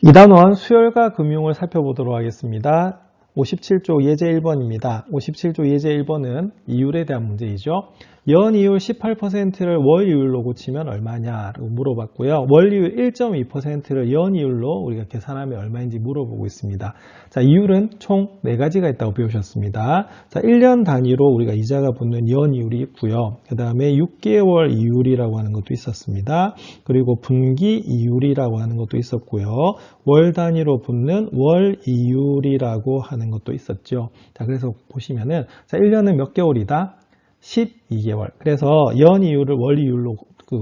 2단원 수열과 금융을 살펴보도록 하겠습니다. 57조 예제 1번입니다. 57조 예제 1번은 이율에 대한 문제이죠. 연이율 18%를 월이율로 고치면 얼마냐고 물어봤고요. 월이율 1.2%를 연이율로 우리가 계산하면 얼마인지 물어보고 있습니다. 자, 이율은 총 4가지가 있다고 배우셨습니다. 자, 1년 단위로 우리가 이자가 붙는 연이율이 있고요. 그 다음에 6개월 이율이라고 하는 것도 있었습니다. 그리고 분기 이율이라고 하는 것도 있었고요. 월 단위로 붙는 월 이율이라고 하는 것도 있었죠. 자, 그래서 보시면은 자, 1년은 몇 개월이다? 12개월. 그래서 연 이율을 월 이율로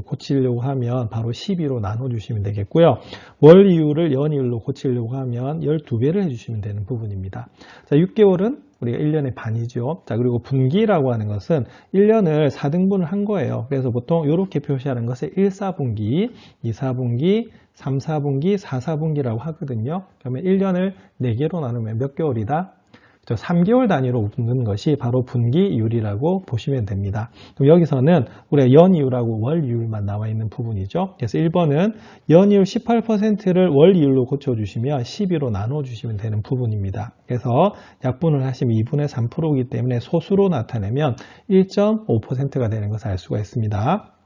고치려고 하면 바로 12로 나눠주시면 되겠고요. 월 이율을 연 이율로 고치려고 하면 12배를 해주시면 되는 부분입니다. 자, 6개월은 우리가 1년의 반이죠. 자, 그리고 분기라고 하는 것은 1년을 4등분을 한 거예요. 그래서 보통 이렇게 표시하는 것을 1, 4분기, 2, 4분기, 3, 4분기, 4, 4분기라고 하거든요. 그러면 1년을 4개로 나누면 몇 개월이다? 3개월 단위로 붙는 것이 바로 분기이율이라고 보시면 됩니다. 그럼 여기서는 우리가 연이율하고 월이율만 나와 있는 부분이죠. 그래서 1번은 연이율 18%를 월이율로 고쳐주시면 12로 나눠주시면 되는 부분입니다. 그래서 약분을 하시면 2분의 3%이기 때문에 소수로 나타내면 1.5%가 되는 것을 알 수가 있습니다.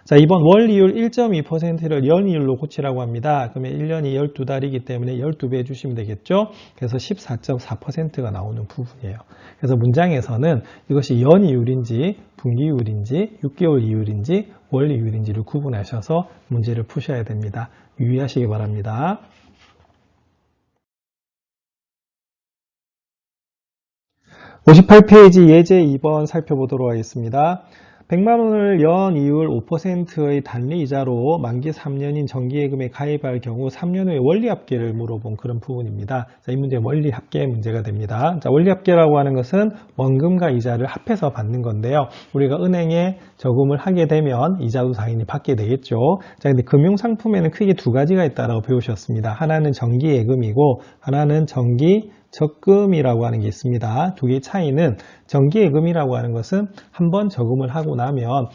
자, 이번 월이율 1.2%를 연이율로 고치라고 합니다. 그러면 1년이 12달이기 때문에 12배 해주시면 되겠죠? 그래서 14.4%가 나오는 부분이에요. 그래서 문장에서는 이것이 연이율인지 분기이율인지 6개월 이율인지 월이율인지를 구분하셔서 문제를 푸셔야 됩니다. 유의하시기 바랍니다. (58페이지) 예제 2번 살펴보도록 하겠습니다. 100만 원을 연 이율 5%의 단리이자로 만기 3년인 정기예금에 가입할 경우 3년 후에 원리합계를 물어본 그런 부분입니다. 자, 이 문제 원리합계 문제가 됩니다. 자, 원리합계라고 하는 것은 원금과 이자를 합해서 받는 건데요. 우리가 은행에 저금을 하게 되면 이자도 당연히 받게 되겠죠. 자, 근데 금융상품에는 크게 두 가지가 있다고 배우셨습니다. 하나는 정기예금이고 하나는 정기 적금이라고 하는 게 있습니다. 두 개의 차이는 정기예금이라고 하는 것은 한번 저금을 하고 나면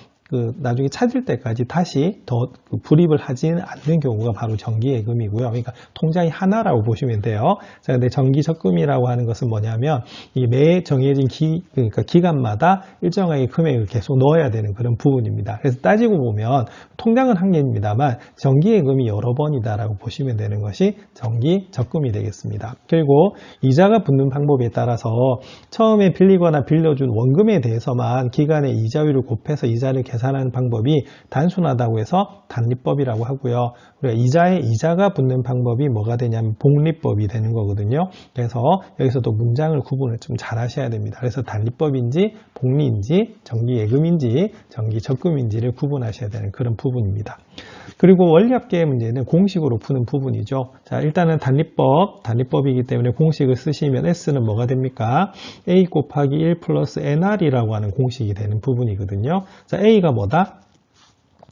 나중에 찾을 때까지 다시 더 불입을 하지는 않는 경우가 바로 정기예금이고요. 그러니까 통장이 하나라고 보시면 돼요. 자, 근데 정기적금이라고 하는 것은 뭐냐면 매 정해진 그러니까 기간마다 일정하게 금액을 계속 넣어야 되는 그런 부분입니다. 그래서 따지고 보면 통장은 한 개입니다만 정기예금이 여러 번이다라고 보시면 되는 것이 정기적금이 되겠습니다. 그리고 이자가 붙는 방법에 따라서 처음에 빌리거나 빌려준 원금에 대해서만 기간의 이자율을 곱해서 이자를 계산하는 방법이 단순하다고 해서 단리법이라고 하고요. 우리가 이자에 이자가 붙는 방법이 뭐가 되냐면 복리법이 되는 거거든요. 그래서 여기서도 문장을 구분을 좀 잘 하셔야 됩니다. 그래서 단리법인지 복리인지 정기예금인지 정기적금인지를 구분하셔야 되는 그런 부분입니다. 그리고 원리합계 문제는 공식으로 푸는 부분이죠. 자, 일단은 단리법이기 때문에 공식을 쓰시면 S는 뭐가 됩니까? A 곱하기 1 플러스 NR이라고 하는 공식이 되는 부분이거든요. 자, A가 뭐다?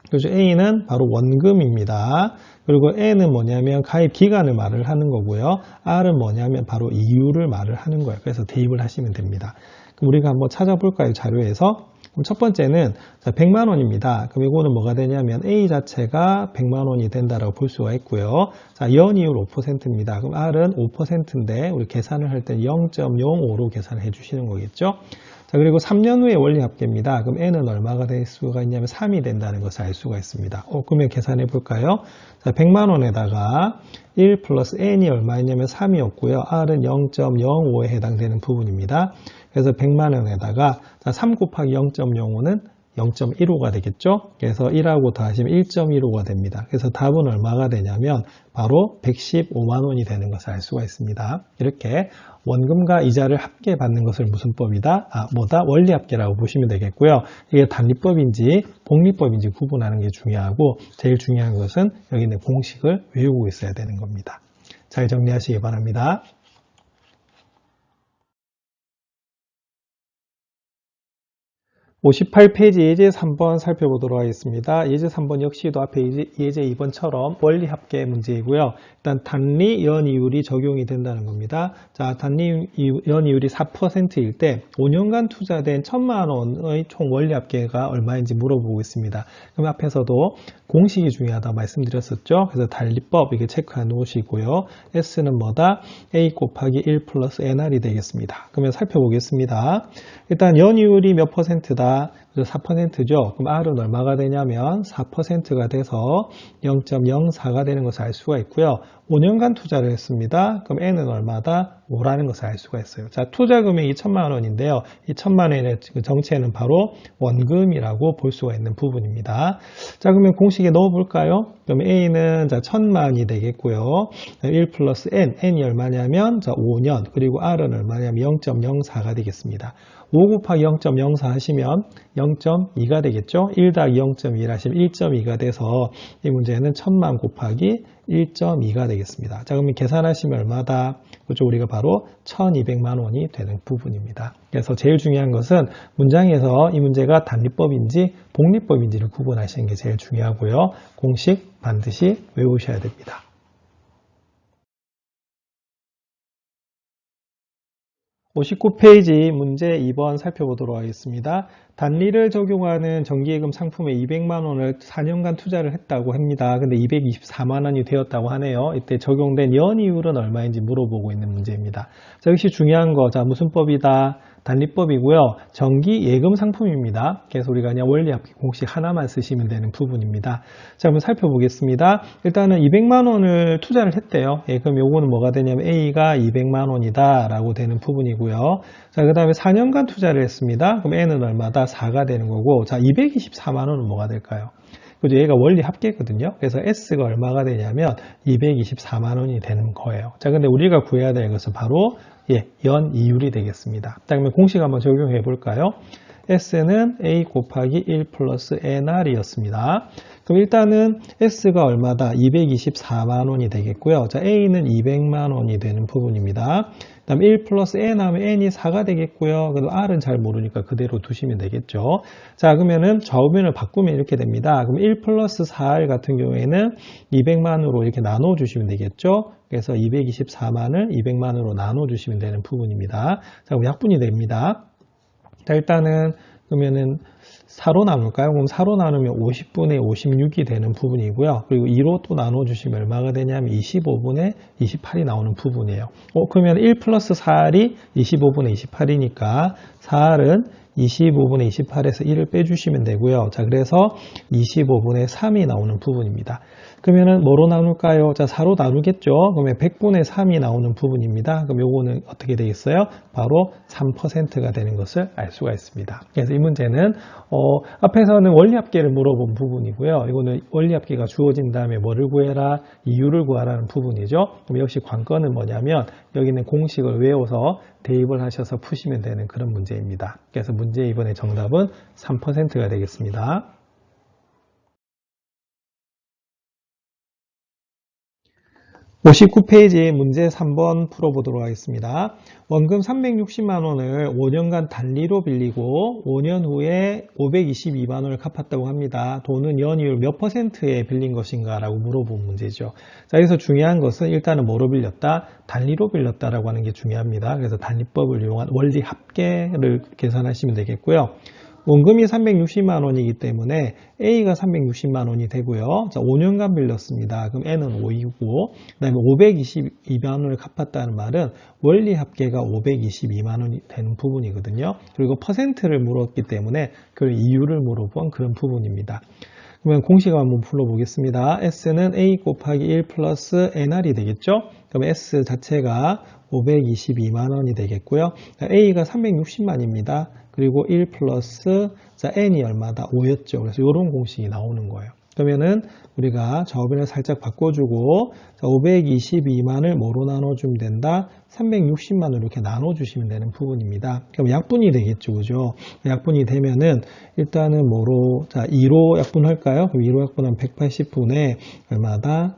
그죠? A는 바로 원금입니다. 그리고 N은 뭐냐면 가입 기간을 말을 하는 거고요. R은 뭐냐면 바로 이율을 말을 하는 거예요. 그래서 대입을 하시면 됩니다. 그럼 우리가 한번 찾아볼까요? 자료에서. 그럼 첫 번째는 100만 원입니다. 그럼 이거는 뭐가 되냐면 A 자체가 100만 원이 된다라고 볼 수가 있고요. 자, 연이율 5%입니다. 그럼 R은 5%인데 우리 계산을 할 때 0.05로 계산을 해주시는 거겠죠. 자, 그리고 3년 후에 원리합계입니다. 그럼 N은 얼마가 될 수가 있냐면 3이 된다는 것을 알 수가 있습니다. 그러면 계산해 볼까요? 자, 100만 원에다가 1 플러스 N이 얼마였냐면 3이었고요. R은 0.05에 해당되는 부분입니다. 그래서 100만 원에다가 3 곱하기 0.05는 0.15가 되겠죠. 그래서 1하고 더하시면 1.15가 됩니다. 그래서 답은 얼마가 되냐면 바로 115만 원이 되는 것을 알 수가 있습니다. 이렇게 원금과 이자를 합계 받는 것을 무슨 법이다? 원리합계라고 보시면 되겠고요. 이게 단리법인지 복리법인지 구분하는 게 중요하고 제일 중요한 것은 여기 있는 공식을 외우고 있어야 되는 겁니다. 잘 정리하시기 바랍니다. 58페이지 예제 3번 살펴보도록 하겠습니다. 예제 3번 역시도 앞에 예제 2번처럼 원리합계 문제이고요. 일단 단리 연이율이 적용이 된다는 겁니다. 자, 단리 연이율이 4%일 때 5년간 투자된 1,000만 원의 총 원리합계가 얼마인지 물어보고 있습니다. 그럼 앞에서도 공식이 중요하다고 말씀드렸었죠. 그래서 단리법 이렇게 체크해 놓으시고요. S는 뭐다? A 곱하기 1 플러스 NR이 되겠습니다. 그러면 살펴보겠습니다. 일단 연이율이 몇 %다? 4%죠. 그럼 R은 얼마가 되냐면 4%가 돼서 0.04가 되는 것을 알 수가 있고요. 5년간 투자를 했습니다. 그럼 N은 얼마다? 5라는 것을 알 수가 있어요. 자, 투자 금액이 1,000만 원인데요. 이 1,000만 원의 정체는 바로 원금이라고 볼 수가 있는 부분입니다. 자, 그러면 공식에 넣어볼까요? 그럼 A는 자 1,000만이 되겠고요. 1 플러스 N이 얼마냐면 자 5년, 그리고 R은 얼마냐면 0.04가 되겠습니다. 5 곱하기 0.04 하시면 0.2가 되겠죠. 1 더하기 0.1 하시면 1.2가 돼서 이 문제는 1,000만 곱하기 1.2가 되겠습니다. 자, 그러면 계산하시면 얼마다? 그렇죠. 우리가 바로 1,200만 원이 되는 부분입니다. 그래서 제일 중요한 것은 문장에서 이 문제가 단리법인지 복리법인지를 구분하시는 게 제일 중요하고요. 공식 반드시 외우셔야 됩니다. 59페이지 문제 2번 살펴보도록 하겠습니다. 단리를 적용하는 정기예금 상품에 200만 원을 4년간 투자를 했다고 합니다. 근데 224만 원이 되었다고 하네요. 이때 적용된 연이율은 얼마인지 물어보고 있는 문제입니다. 자, 역시 중요한 거, 자, 무슨 법이다? 단리법이고요. 정기예금 상품입니다. 그래서 우리가 그냥 원리합계 공식 하나만 쓰시면 되는 부분입니다. 자, 한번 살펴보겠습니다. 일단은 200만 원을 투자를 했대요. 예, 그럼 요거는 뭐가 되냐면 A가 200만 원이다 라고 되는 부분이고요. 자, 그 다음에 4년간 투자를 했습니다. 그럼 N은 얼마다? 4가 되는 거고, 자, 224만 원은 뭐가 될까요? 그죠? 얘가 원리 합계거든요. 그래서 S가 얼마가 되냐면 224만 원이 되는 거예요. 자, 근데 우리가 구해야 될 것은 바로 연이율이 되겠습니다. 자, 그러면 공식 한번 적용해 볼까요? S는 A 곱하기 1 플러스 NR이었습니다. 그럼 일단은 S가 얼마다? 224만 원이 되겠고요. 자, A는 200만 원이 되는 부분입니다. 그 다음에 1 플러스 N 하면 N이 4가 되겠고요. 그래도 R은 잘 모르니까 그대로 두시면 되겠죠. 자, 그러면은 좌우면을 바꾸면 이렇게 됩니다. 그럼 1 플러스 4R 같은 경우에는 200만으로 이렇게 나눠주시면 되겠죠. 그래서 224만을 200만으로 나눠주시면 되는 부분입니다. 자, 그럼 약분이 됩니다. 자, 일단은 그러면은 4로 나눌까요? 그럼 4로 나누면 50분의 56이 되는 부분이고요. 그리고 2로 또 나눠주시면 얼마가 되냐면 25분의 28이 나오는 부분이에요. 그러면 1 플러스 4R이 25분의 28이니까 4R은 25분의 28에서 1을 빼주시면 되고요. 자, 그래서 25분의 3이 나오는 부분입니다. 그러면은 뭐로 나눌까요? 자, 4로 나누겠죠? 그러면 100분의 3이 나오는 부분입니다. 그럼 요거는 어떻게 되겠어요? 바로 3%가 되는 것을 알 수가 있습니다. 그래서 이 문제는 앞에서는 원리합계를 물어본 부분이고요. 이거는 원리합계가 주어진 다음에 뭐를 구해라? 이유를 구하라는 부분이죠. 그럼 역시 관건은 뭐냐면 여기는 공식을 외워서 대입을 하셔서 푸시면 되는 그런 문제입니다. 그래서 문제 이번에 정답은 3%가 되겠습니다. 59페이지 문제 3번 풀어보도록 하겠습니다. 원금 360만 원을 5년간 단리로 빌리고 5년 후에 522만 원을 갚았다고 합니다. 돈은 연이율 몇 %에 빌린 것인가 라고 물어본 문제죠. 자, 여기서 중요한 것은 일단은 뭐로 빌렸다? 단리로 빌렸다라고 하는 게 중요합니다. 그래서 단리법을 이용한 원리 합계를 계산하시면 되겠고요. 원금이 360만 원이기 때문에 A가 360만 원이 되고요. 자, 5년간 빌렸습니다. 그럼 N은 5이고, 그 다음에 522만 원을 갚았다는 말은 원리 합계가 522만 원이 되는 부분이거든요. 그리고 퍼센트를 물었기 때문에 그 이유를 물어본 그런 부분입니다. 그러면 공식을 한번 불러보겠습니다. S는 A 곱하기 1 플러스 NR이 되겠죠? 그럼 S 자체가 522만 원이 되겠고요. A가 360만입니다. 그리고 1 플러스 N이 얼마다? 5였죠. 그래서 이런 공식이 나오는 거예요. 그러면은 우리가 좌우변을 살짝 바꿔주고 522만을 뭐로 나눠주면 된다? 360만으로 이렇게 나눠주시면 되는 부분입니다. 그럼 약분이 되겠죠. 그죠? 약분이 되면은 일단은 뭐로, 자, 2로 약분할까요? 그럼 2로 약분하면 180분의 얼마다?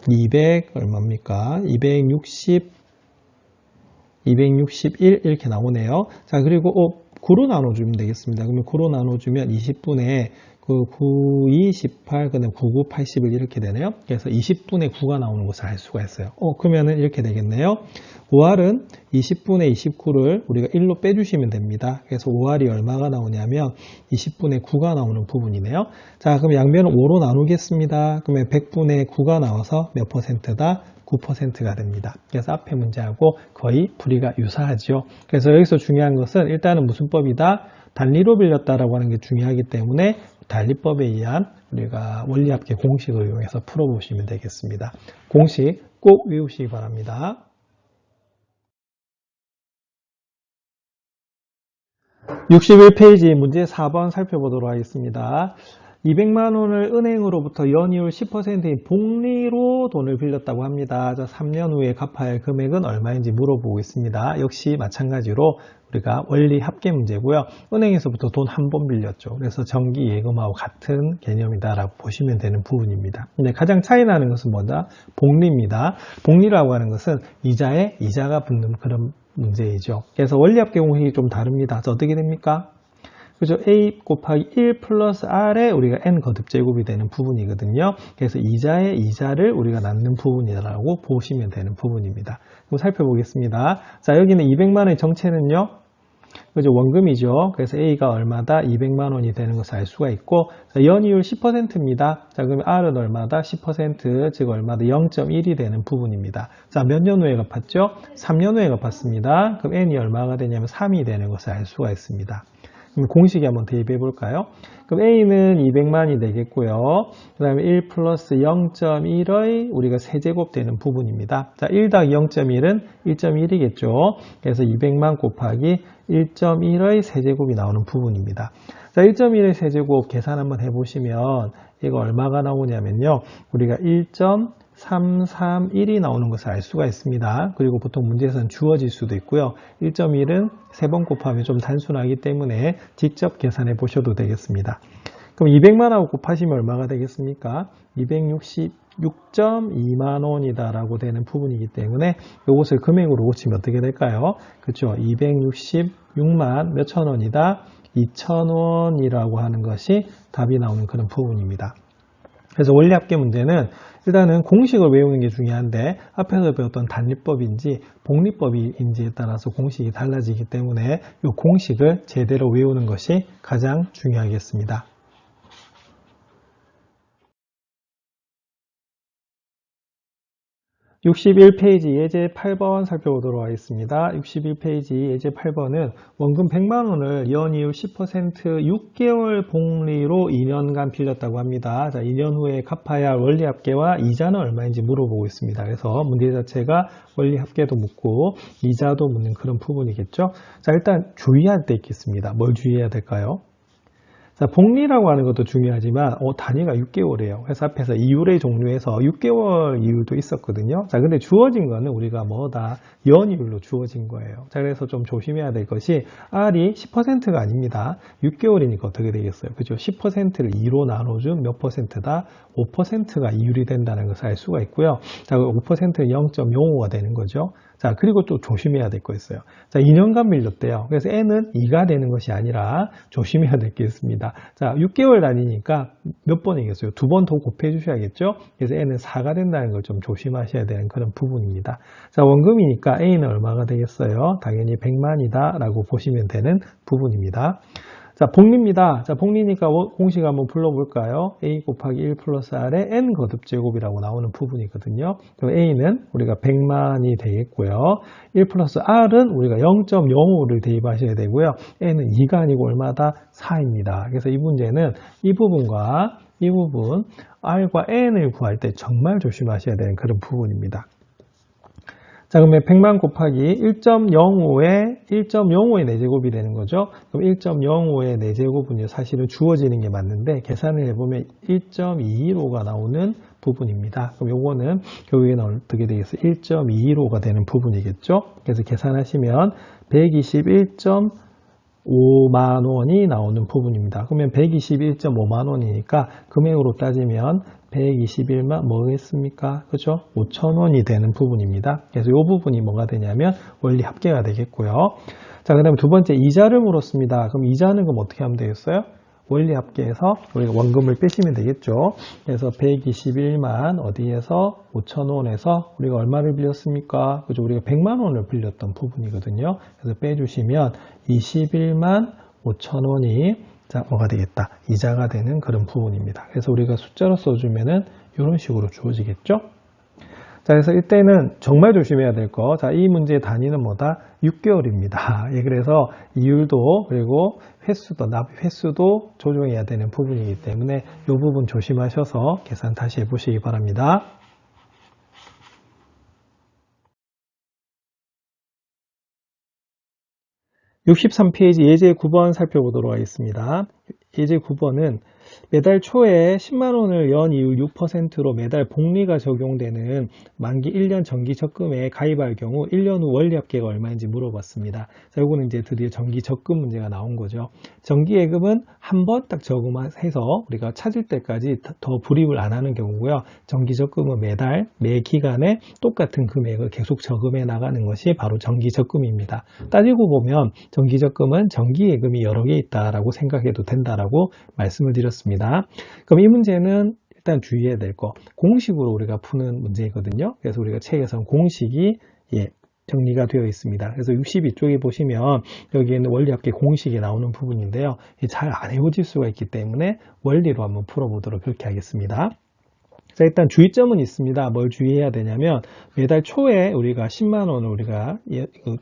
200 얼마입니까? 261 이렇게 나오네요. 자, 그리고 9로 나눠주면 되겠습니다. 그러면 9로 나눠주면 20분의 그 9, 2, 18, 그다음 9, 9, 81 이렇게 되네요. 그래서 20분의 9가 나오는 것을 알 수가 있어요. 그러면은 이렇게 되겠네요. 5R은 20분의 29를 우리가 1로 빼주시면 됩니다. 그래서 5R이 얼마가 나오냐면 20분의 9가 나오는 부분이네요. 자, 그럼 양변을 5로 나누겠습니다. 그러면 100분의 9가 나와서 몇 %다? 9%가 됩니다. 그래서 앞에 문제하고 거의 풀이가 유사하죠. 그래서 여기서 중요한 것은 일단은 무슨 법이다? 단리로 빌렸다라고 하는 게 중요하기 때문에 단리법에 의한 우리가 원리합계 공식을 이용해서 풀어보시면 되겠습니다. 공식 꼭 외우시기 바랍니다. 61페이지 문제 4번 살펴보도록 하겠습니다. 200만 원을 은행으로부터 연이율 10%인 복리로 돈을 빌렸다고 합니다. 3년 후에 갚아야 할 금액은 얼마인지 물어보고 있습니다. 역시 마찬가지로 우리가 원리 합계 문제고요. 은행에서부터 돈 한 번 빌렸죠. 그래서 정기 예금하고 같은 개념이다라고 보시면 되는 부분입니다. 근데 가장 차이 나는 것은 뭐다? 복리입니다. 복리라고 하는 것은 이자에 이자가 붙는 그런 문제이죠. 그래서 원리 합계 공식이 좀 다릅니다. 어떻게 됩니까? 그죠? A 곱하기 1 플러스 R에 우리가 N 거듭 제곱이 되는 부분이거든요. 그래서 이자의 이자를 우리가 낳는 부분이라고 보시면 되는 부분입니다. 그럼 살펴보겠습니다. 자, 여기는 200만 원의 정체는요. 그죠? 원금이죠. 그래서 A가 얼마다? 200만 원이 되는 것을 알 수가 있고, 자, 연이율 10%입니다. 자, 그러면 R은 얼마다? 10%, 즉 얼마다? 0.1이 되는 부분입니다. 자, 몇 년 후에 갚았죠? 3년 후에 갚았습니다. 그럼 N이 얼마가 되냐면 3이 되는 것을 알 수가 있습니다. 그럼 공식에 한번 대입해 볼까요? 그럼 A는 200만이 되겠고요. 그 다음에 1 플러스 0.1의 우리가 세제곱 되는 부분입니다. 자, 1 더하기 0.1은 1.1이겠죠. 그래서 200만 곱하기 1.1의 세제곱이 나오는 부분입니다. 자, 1.1의 세제곱 계산 한번 해보시면 이거 얼마가 나오냐면요. 우리가 1.331이 나오는 것을 알 수가 있습니다. 그리고 보통 문제에서는 주어질 수도 있고요. 1.1은 3번 곱하면 좀 단순하기 때문에 직접 계산해 보셔도 되겠습니다. 그럼 200만하고 곱하시면 얼마가 되겠습니까? 266.2만 원이다라고 되는 부분이기 때문에 이것을 금액으로 고치면 어떻게 될까요? 그렇죠. 266만 몇천 원이다? 2,000원이라고 하는 것이 답이 나오는 그런 부분입니다. 그래서 원리합계 문제는 일단은 공식을 외우는 게 중요한데 앞에서 배웠던 단리법인지 복리법인지에 따라서 공식이 달라지기 때문에 이 공식을 제대로 외우는 것이 가장 중요하겠습니다. 61페이지 예제 8번 살펴보도록 하겠습니다. 61페이지 예제 8번은 원금 100만원을 연이율 10% 6개월 복리로 2년간 빌렸다고 합니다. 자, 2년 후에 갚아야 할 원리합계와 이자는 얼마인지 물어보고 있습니다. 그래서 문제 자체가 원리합계도 묻고 이자도 묻는 그런 부분이겠죠. 자, 일단 주의할 때 있겠습니다. 뭘 주의해야 될까요? 자, 복리라고 하는 것도 중요하지만 단위가 6개월이에요. 그래서 앞에서 이율의 종류에서 6개월 이율도 있었거든요. 자, 근데 주어진 거는 우리가 뭐다? 연이율로 주어진 거예요. 자, 그래서 좀 조심해야 될 것이 R이 10%가 아닙니다. 6개월이니까 어떻게 되겠어요? 그죠? 10%를 2로 나눠준 몇 %다? 5%가 이율이 된다는 것을 알 수가 있고요. 자, 5%는 0.05가 되는 거죠. 자, 그리고 또 조심해야 될 거 있어요. 자, 2년간 빌렸대요. 그래서 N은 2가 되는 것이 아니라 조심해야 될 게 있습니다. 자, 6개월 단위니까 몇 번이겠어요? 2번 더 곱해 주셔야겠죠? 그래서 N은 4가 된다는 걸 좀 조심하셔야 되는 그런 부분입니다. 자, 원금이니까 A는 얼마가 되겠어요? 당연히 100만이다 라고 보시면 되는 부분입니다. 자, 복리입니다. 자, 복리니까 공식 한번 불러볼까요? A 곱하기 1 플러스 R의 N 거듭 제곱이라고 나오는 부분이거든요. 그럼 A는 우리가 100만이 되겠고요. 1 플러스 R은 우리가 0.05를 대입하셔야 되고요. N은 2가 아니고 얼마다? 4입니다. 그래서 이 문제는 이 부분과 이 부분, R과 N을 구할 때 정말 조심하셔야 되는 그런 부분입니다. 자, 그러면 100만 곱하기 1.05의 4제곱이 되는 거죠. 그럼 1.05의 4제곱은 사실은 주어지는 게 맞는데 계산을 해보면 1.215가 나오는 부분입니다. 그럼 요거는 결국에는 어떻게 되겠어요? 1.215가 되는 부분이겠죠. 그래서 계산하시면 121.5만 원이 나오는 부분입니다. 그러면 121.5만 원이니까 금액으로 따지면 121만 뭐겠습니까? 그죠? 5,000원이 되는 부분입니다. 그래서 이 부분이 뭐가 되냐면 원리 합계가 되겠고요. 자, 그 다음에 두 번째 이자를 물었습니다. 그럼 이자는 그럼 어떻게 하면 되겠어요? 원리 합계에서 우리가 원금을 빼시면 되겠죠. 그래서 121만 어디에서 5,000원에서 우리가 얼마를 빌렸습니까? 그죠? 우리가 100만 원을 빌렸던 부분이거든요. 그래서 빼주시면 21만 5,000원이 자, 뭐가 되겠다? 이자가 되는 그런 부분입니다. 그래서 우리가 숫자로 써주면은 이런 식으로 주어지겠죠? 자, 그래서 이때는 정말 조심해야 될 거. 자, 이 문제의 단위는 뭐다? 6개월입니다. 예, 그래서 이율도, 그리고 횟수도, 납입 횟수도 조정해야 되는 부분이기 때문에 이 부분 조심하셔서 계산 다시 해보시기 바랍니다. 63페이지 예제 9번 살펴보도록 하겠습니다. 예제 9번은 매달 초에 10만원을 연이율 6%로 매달 복리가 적용되는 만기 1년 정기 적금에 가입할 경우 1년 후 원리 합계가 얼마인지 물어봤습니다. 자, 요거는 이제 드디어 정기 적금 문제가 나온 거죠. 정기 예금은 한 번 딱 저금해서 우리가 찾을 때까지 더 불입을 안 하는 경우고요. 정기 적금은 매달, 매 기간에 똑같은 금액을 계속 저금해 나가는 것이 바로 정기 적금입니다. 따지고 보면 정기 적금은 정기 예금이 여러 개 있다라고 생각해도 된다라고 말씀을 드렸습니다. 그럼 이 문제는 일단 주의해야 될 거, 공식으로 우리가 푸는 문제거든요. 그래서 우리가 책에서는 공식이 정리가 되어 있습니다. 그래서 62쪽에 보시면 여기에는 원리 합계 공식이 나오는 부분인데요. 잘 안 외워질 수가 있기 때문에 원리로 한번 풀어보도록 그렇게 하겠습니다. 자, 일단 주의점은 있습니다. 뭘 주의해야 되냐면 매달 초에 우리가 10만 원을 우리가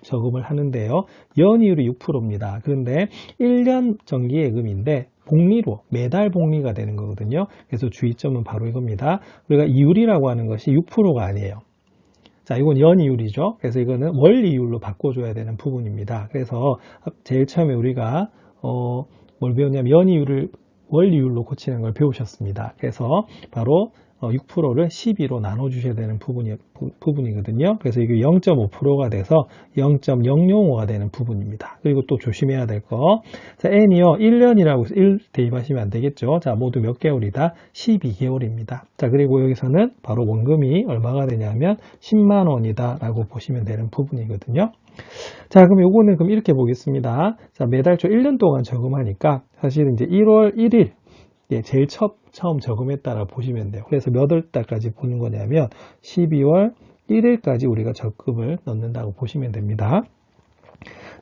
저금을 하는데요. 연이율이 6%입니다. 그런데 1년 정기 예금인데 복리로 매달 복리가 되는 거거든요. 그래서 주의점은 바로 이겁니다. 우리가 이율이라고 하는 것이 6%가 아니에요. 자, 이건 연이율이죠. 그래서 이거는 원리이율로 바꿔줘야 되는 부분입니다. 그래서 제일 처음에 우리가 뭘 배웠냐면 연이율을 원리율로 고치는 걸 배우셨습니다. 그래서 바로 6%를 12로 나눠주셔야 되는 부분이거든요. 그래서 이게 0.5%가 돼서 0.005가 되는 부분입니다. 그리고 또 조심해야 될 거. 자, N이요. 1년이라고 해서 1 대입하시면 안 되겠죠. 자, 모두 몇 개월이다? 12개월입니다. 자, 그리고 여기서는 바로 원금이 얼마가 되냐면 10만 원이다 라고 보시면 되는 부분이거든요. 자, 그럼 요거는 그럼 이렇게 보겠습니다. 자, 매달 초 1년 동안 저금하니까 사실 이제 1월 1일 제일 처음 저금했다라고 보시면 돼요. 그래서 몇 월 달까지 보는 거냐면 12월 1일까지 우리가 적금을 넣는다고 보시면 됩니다.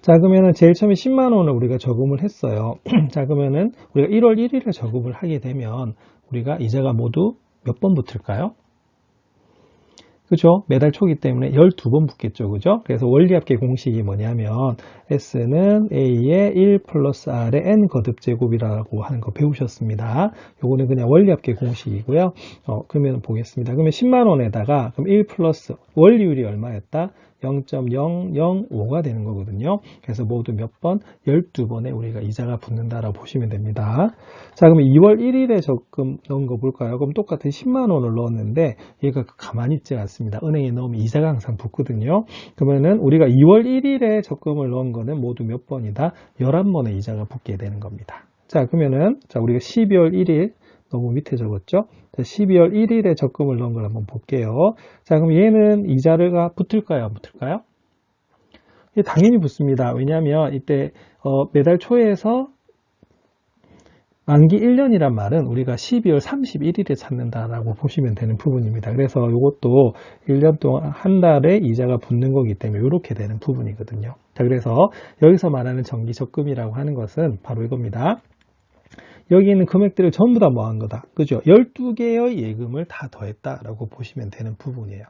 자, 그러면은 제일 처음에 10만 원을 우리가 저금을 했어요. 자, 그러면은 우리가 1월 1일에 저금을 하게 되면 우리가 이자가 모두 몇 번 붙을까요? 그죠? 매달 초기 때문에 12번 붙겠죠. 그죠? 그래서 원리합계 공식이 뭐냐면 S는 A의 1 플러스 R의 N 거듭제곱이라고 하는 거 배우셨습니다. 요거는 그냥 원리합계 공식이고요. 그러면 보겠습니다. 그러면 10만 원에다가 그럼 1 플러스 원리율이 얼마였다? 0.005가 되는 거거든요. 그래서 모두 몇 번? 12번에 우리가 이자가 붙는다라고 보시면 됩니다. 자, 그러면 2월 1일에 적금 넣은 거 볼까요? 그럼 똑같은 10만 원을 넣었는데 얘가 가만히 있지 않습니다. 은행에 넣으면 이자가 항상 붙거든요. 그러면은 우리가 2월 1일에 적금을 넣은 거는 모두 몇 번이다? 11번의 이자가 붙게 되는 겁니다. 자, 그러면은 자, 우리가 12월 1일 너무 밑에 적었죠? 자, 12월 1일에 적금을 넣은 걸 한번 볼게요. 자, 그럼 얘는 이자가 붙을까요? 안 붙을까요? 당연히 붙습니다. 왜냐하면 이때 매달 초에서 만기 1년이란 말은 우리가 12월 31일에 찾는다라고 보시면 되는 부분입니다. 그래서 이것도 1년 동안 한 달에 이자가 붙는 거기 때문에 이렇게 되는 부분이거든요. 자, 그래서 여기서 말하는 정기 적금이라고 하는 것은 바로 이겁니다. 여기 있는 금액들을 전부 다 모은 거다. 그죠? 12개의 예금을 다 더했다라고 보시면 되는 부분이에요.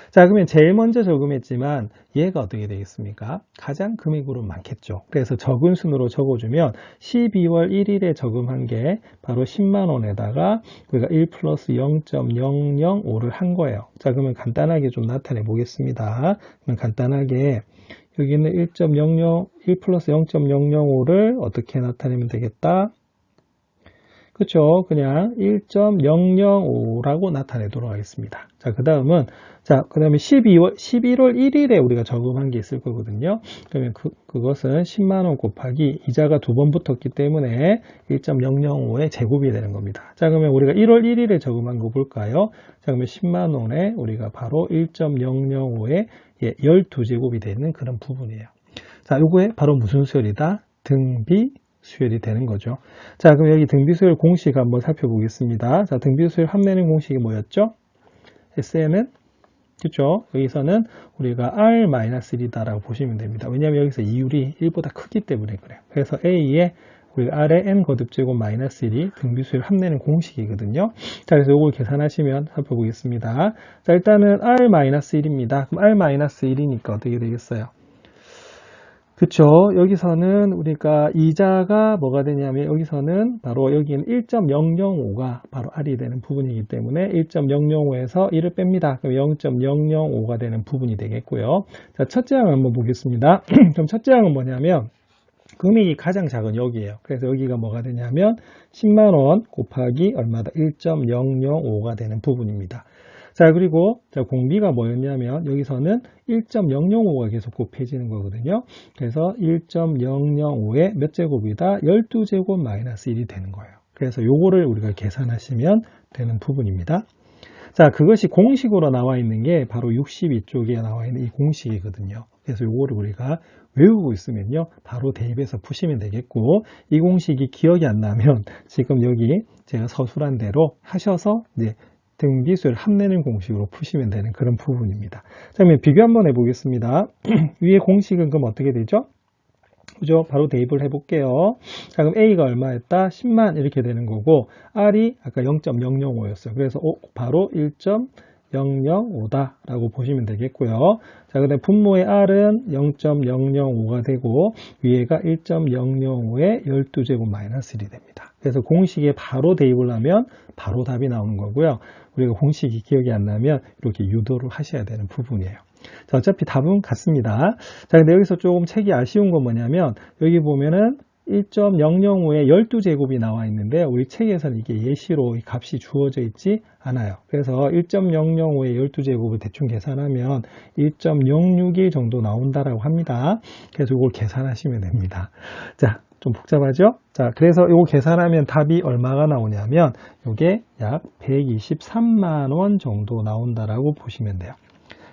자, 그러면 제일 먼저 저금했지만 얘가 어떻게 되겠습니까? 가장 금액으로 많겠죠. 그래서 적은 순으로 적어주면 12월 1일에 저금한 게 바로 10만 원에다가 우리가 1 플러스 0.005를 한 거예요. 자, 그러면 간단하게 좀 나타내 보겠습니다. 그러면 간단하게 여기는 1 플러스 0.005를 어떻게 나타내면 되겠다? 그렇죠. 그냥 1.005라고 나타내도록 하겠습니다. 자, 그 다음은, 자, 그 다음에 11월 1일에 우리가 저금한 게 있을 거거든요. 그러면 그것은 10만원 곱하기 이자가 2번 붙었기 때문에 1.005의 제곱이 되는 겁니다. 자, 그러면 우리가 1월 1일에 저금한 거 볼까요? 자, 그러면 10만원에 우리가 바로 1.005의 12제곱이 되는 그런 부분이에요. 자, 요거에 바로 무슨 수열이다? 등비 수열이 되는 거죠. 자, 그럼 여기 등비 수열 공식 한번 살펴보겠습니다. 자, 등비 수열 합내는 공식이 뭐였죠? SN은 그렇죠? 여기서는 우리가 R-1이다라고 보시면 됩니다. 왜냐하면 여기서 이율이 1보다 크기 때문에 그래요. 그래서 A에 우리가 R의 n 거듭제곱 마이너스 1이 등비수열 합내는 공식이거든요. 자, 그래서 이걸 계산하시면 살펴보겠습니다. 자, 일단은 R-1입니다. 그럼 R-1이니까 어떻게 되겠어요? 그쵸. 여기서는 우리가 이자가 뭐가 되냐면 여기서는 바로 여기는 1.005가 바로 R이 되는 부분이기 때문에 1.005에서 1을 뺍니다. 그럼 0.005가 되는 부분이 되겠고요. 자, 첫째 항 한번 보겠습니다. 그럼 첫째 항은 뭐냐면 금액이 가장 작은 여기에요. 그래서 여기가 뭐가 되냐면 10만원 곱하기 얼마다 1.005가 되는 부분입니다. 자, 그리고 공비가 뭐였냐면 여기서는 1.005가 계속 곱해지는 거거든요. 그래서 1.005의 몇 제곱이다? 12제곱 마이너스 1이 되는 거예요. 그래서 요거를 우리가 계산하시면 되는 부분입니다. 자, 그것이 공식으로 나와 있는 게 바로 62쪽에 나와 있는 이 공식이거든요. 그래서 요거를 우리가 외우고 있으면요, 바로 대입해서 푸시면 되겠고, 이 공식이 기억이 안 나면 지금 여기 제가 서술한 대로 하셔서 이제 등비수열 합내는 공식으로 푸시면 되는 그런 부분입니다. 자, 그러면 비교 한번 해보겠습니다. 위에 공식은 그럼 어떻게 되죠? 그죠? 바로 대입을 해볼게요. 자, 그럼 A가 얼마였다? 10만 이렇게 되는 거고, R이 아까 0.005였어요. 그래서 바로 1.005다라고 보시면 되겠고요. 자, 그 다음에 분모의 R은 0.005가 되고, 위에가 1.005의 12제곱 마이너스 1이 됩니다. 그래서 공식에 바로 대입을 하면 바로 답이 나오는 거고요. 우리가 공식이 기억이 안 나면 이렇게 유도를 하셔야 되는 부분이에요. 자, 어차피 답은 같습니다. 자, 근데 여기서 조금 책이 아쉬운 건 뭐냐면 여기 보면은 1.005에 12제곱이 나와 있는데 우리 책에서는 이게 예시로 이 값이 주어져 있지 않아요. 그래서 1.005에 12제곱을 대충 계산하면 1.061 정도 나온다라고 합니다. 그래서 이걸 계산하시면 됩니다. 자, 좀 복잡하죠? 자, 그래서 이거 계산하면 답이 얼마가 나오냐면 이게 약 123만원 정도 나온다라고 보시면 돼요.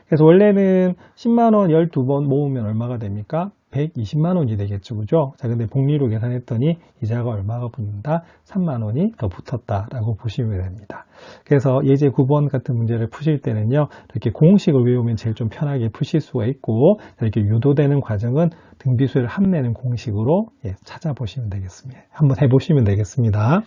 그래서 원래는 10만원 12번 모으면 얼마가 됩니까? 120만원이 되겠죠. 그죠? 자, 근데 복리로 계산했더니 이자가 얼마가 붙는다? 3만원이 더 붙었다라고 보시면 됩니다. 그래서 예제 9번 같은 문제를 푸실 때는요, 이렇게 공식을 외우면 제일 좀 편하게 푸실 수가 있고, 이렇게 유도되는 과정은 등비수열 합내는 공식으로 찾아보시면 되겠습니다. 한번 해보시면 되겠습니다.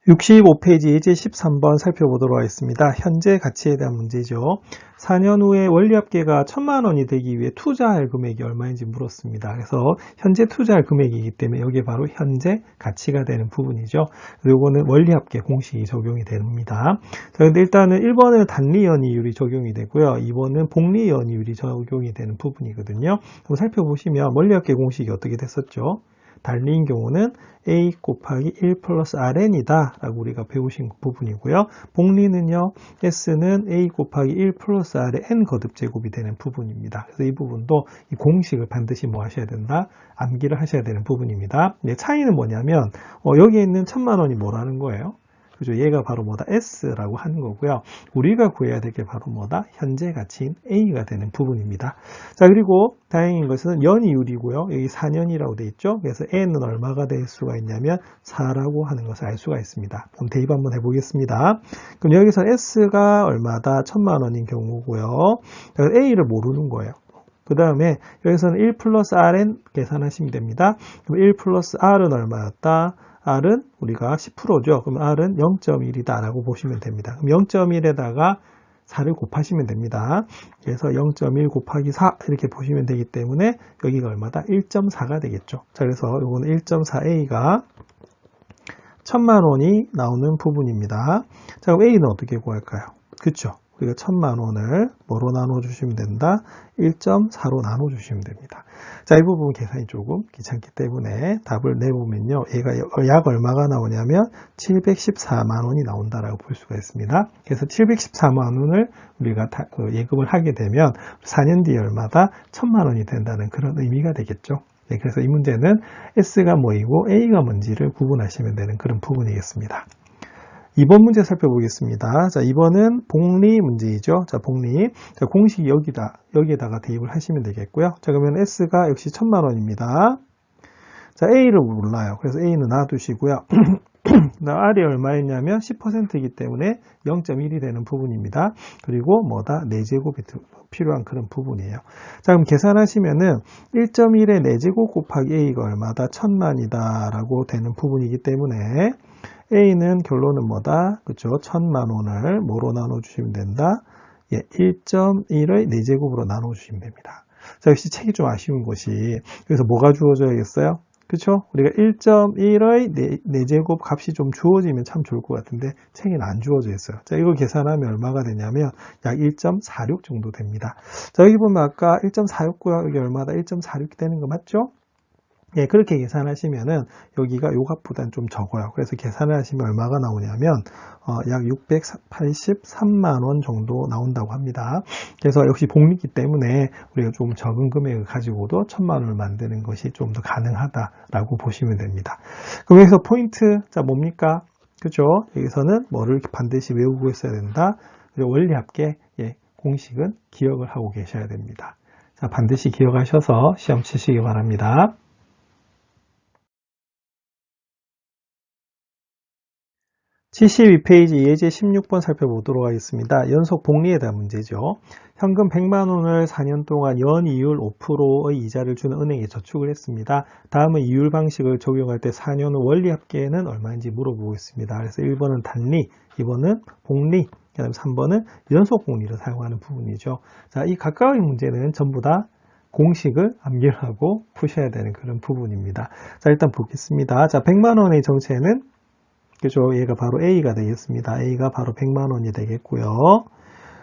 65페이지 예제 13번 살펴보도록 하겠습니다. 현재 가치에 대한 문제죠. 4년 후에 원리합계가 1000만원이 되기 위해 투자할 금액이 얼마인지 물었습니다. 그래서 현재 투자할 금액이기 때문에 여기에 바로 현재 가치가 되는 부분이죠. 이거는 원리합계 공식이 적용이 됩니다. 자, 근데 일단은 1번은 단리연이율이 적용이 되고요. 2번은 복리연이율이 적용이 되는 부분이거든요. 한번 살펴보시면 원리합계 공식이 어떻게 됐었죠? 단리인 경우는 A 곱하기 1 플러스 Rn이다 라고 우리가 배우신 부분이고요. 복리는요, S는 A 곱하기 1 플러스 R의 N 거듭제곱이 되는 부분입니다. 그래서 이 부분도 이 공식을 반드시 뭐 하셔야 된다? 암기를 하셔야 되는 부분입니다. 차이는 뭐냐면 여기에 있는 1000만원이 뭐라는 거예요? 그죠? 얘가 바로 뭐다? S라고 하는 거고요. 우리가 구해야 될 게 바로 뭐다? 현재 가치인 A가 되는 부분입니다. 자, 그리고 다행인 것은 연이율이고요. 여기 4년이라고 되어 있죠. 그래서 N은 얼마가 될 수가 있냐면 4라고 하는 것을 알 수가 있습니다. 그럼 대입 한번 해보겠습니다. 그럼 여기서 S가 얼마다? 1000만원인 경우고요. A를 모르는 거예요. 그 다음에 여기서는 1 플러스 Rn 계산하시면 됩니다. 그럼 1 플러스 R은 얼마였다? R은 우리가 10%죠. 그럼 R은 0.1이다 라고 보시면 됩니다. 그럼 0.1에다가 4를 곱하시면 됩니다. 그래서 0.1 곱하기 4 이렇게 보시면 되기 때문에 여기가 얼마다? 1.4가 되겠죠. 자, 그래서 이거는 1.4A가 1000만원이 나오는 부분입니다. 자, 그럼 A는 어떻게 구할까요? 그쵸? 우리가 1000만원을 뭐로 나눠주시면 된다? 1.4로 나눠주시면 됩니다. 자, 이 부분 계산이 조금 귀찮기 때문에 답을 내보면요, 얘가 약 얼마가 나오냐면 714만원이 나온다라고 볼 수가 있습니다. 그래서 714만원을 우리가 예금을 하게 되면 4년 뒤에 얼마다? 1000만원이 된다는 그런 의미가 되겠죠. 네, 그래서 이 문제는 S가 뭐이고 A가 뭔지를 구분하시면 되는 그런 부분이겠습니다. 2번 문제 살펴보겠습니다. 자, 2번은 복리 문제이죠. 자, 복리. 자, 공식 여기에다가 대입을 하시면 되겠고요. 자, 그러면 S가 역시 1000만 원입니다. 자, A를 몰라요. 그래서 A는 놔두시고요. R이 얼마였냐면 10%이기 때문에 0.1이 되는 부분입니다. 그리고 뭐다? 4제곱이 필요한 그런 부분이에요. 자, 그럼 계산하시면은 1.1의 4제곱 곱하기 A가 얼마다? 1000만이다 라고 되는 부분이기 때문에 A는 결론은 뭐다? 그쵸? 1000만 원을 뭐로 나눠주시면 된다? 예, 1.1의 4제곱으로 나눠주시면 됩니다. 자, 역시 책이 좀 아쉬운 것이, 여기서 뭐가 주어져야겠어요? 그쵸? 우리가 1.1의 4제곱 값이 좀 주어지면 참 좋을 것 같은데, 책에는 안 주어져 있어요. 자, 이거 계산하면 얼마가 되냐면, 약 1.46 정도 됩니다. 자, 여기 보면 아까 1.46가 여기 얼마다? 1.46이 되는 거 맞죠? 예, 그렇게 계산하시면은 여기가 요 값보다는 좀 적어요. 그래서 계산을 하시면 얼마가 나오냐면 약 683만 원 정도 나온다고 합니다. 그래서 역시 복리기 때문에 우리가 좀 적은 금액을 가지고도 1000만 원을 만드는 것이 좀 더 가능하다라고 보시면 됩니다. 그럼 여기서 포인트, 자, 뭡니까? 그죠? 여기서는 뭐를 반드시 외우고 있어야 된다. 그리고 원리합계, 예, 공식은 기억을 하고 계셔야 됩니다. 자, 반드시 기억하셔서 시험 치시기 바랍니다. 72페이지 예제 16번 살펴보도록 하겠습니다. 연속 복리에 대한 문제죠. 현금 100만 원을 4년 동안 연이율 5%의 이자를 주는 은행에 저축을 했습니다. 다음은 이율 방식을 적용할 때 4년 후 원리합계는 얼마인지 물어보고 있습니다. 그래서 1번은 단리, 2번은 복리, 그다음에 3번은 연속 복리를 사용하는 부분이죠. 자, 이 각각의 문제는 전부 다 공식을 암기를 하고 푸셔야 되는 그런 부분입니다. 자, 일단 보겠습니다. 자, 100만 원의 정체는 그죠? 얘가 바로 A가 되겠습니다. A가 바로 100만 원이 되겠고요.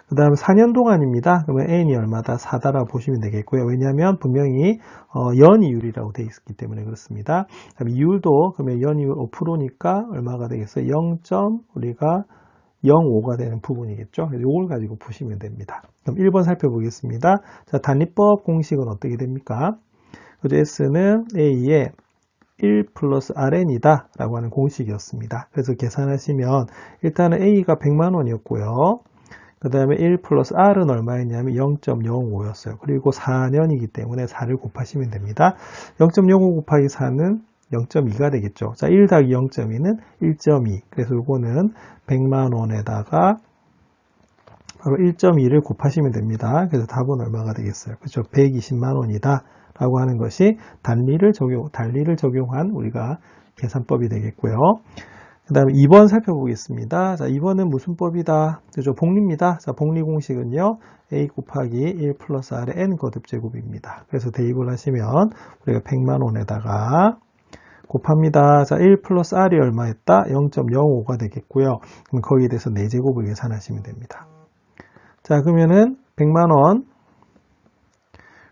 그 다음 4년 동안입니다. 그러면 N이 얼마다? 4다라고 보시면 되겠고요. 왜냐하면 분명히 연이율이라고 되어 있기 때문에 그렇습니다. 그다음 이율도 그러면 연이율 5%니까 얼마가 되겠어요? 0. 우리가 0.5가 되는 부분이겠죠. 그래서 이걸 가지고 보시면 됩니다. 그럼 1번 살펴보겠습니다. 자, 단위법 공식은 어떻게 됩니까? 그죠? S는 A의 1 플러스 RN이다 라고 하는 공식이었습니다. 그래서 계산하시면 일단은 A가 100만 원이었고요. 그 다음에 1 플러스 R은 얼마였냐면 0.05였어요. 그리고 4년이기 때문에 4를 곱하시면 됩니다. 0.05 곱하기 4는 0.2가 되겠죠. 자, 1 더하기 0.2는 1.2. 그래서 이거는 100만 원에다가 바로 1.2를 곱하시면 됩니다. 그래서 답은 얼마가 되겠어요? 그렇죠? 120만 원이다. 라고 하는 것이 단리를 적용한 우리가 계산법이 되겠고요. 그 다음에 2번 살펴보겠습니다. 자, 2번은 무슨 법이다? 그죠? 복리입니다. 자, 복리 공식은요, A 곱하기 1 플러스 R의 N 거듭제곱입니다. 그래서 대입을 하시면 우리가 100만 원에다가 곱합니다. 자, 1 플러스 R이 얼마였다? 0.05가 되겠고요. 그럼 거기에 대해서 4제곱을 계산하시면 됩니다. 자, 그러면은 100만 원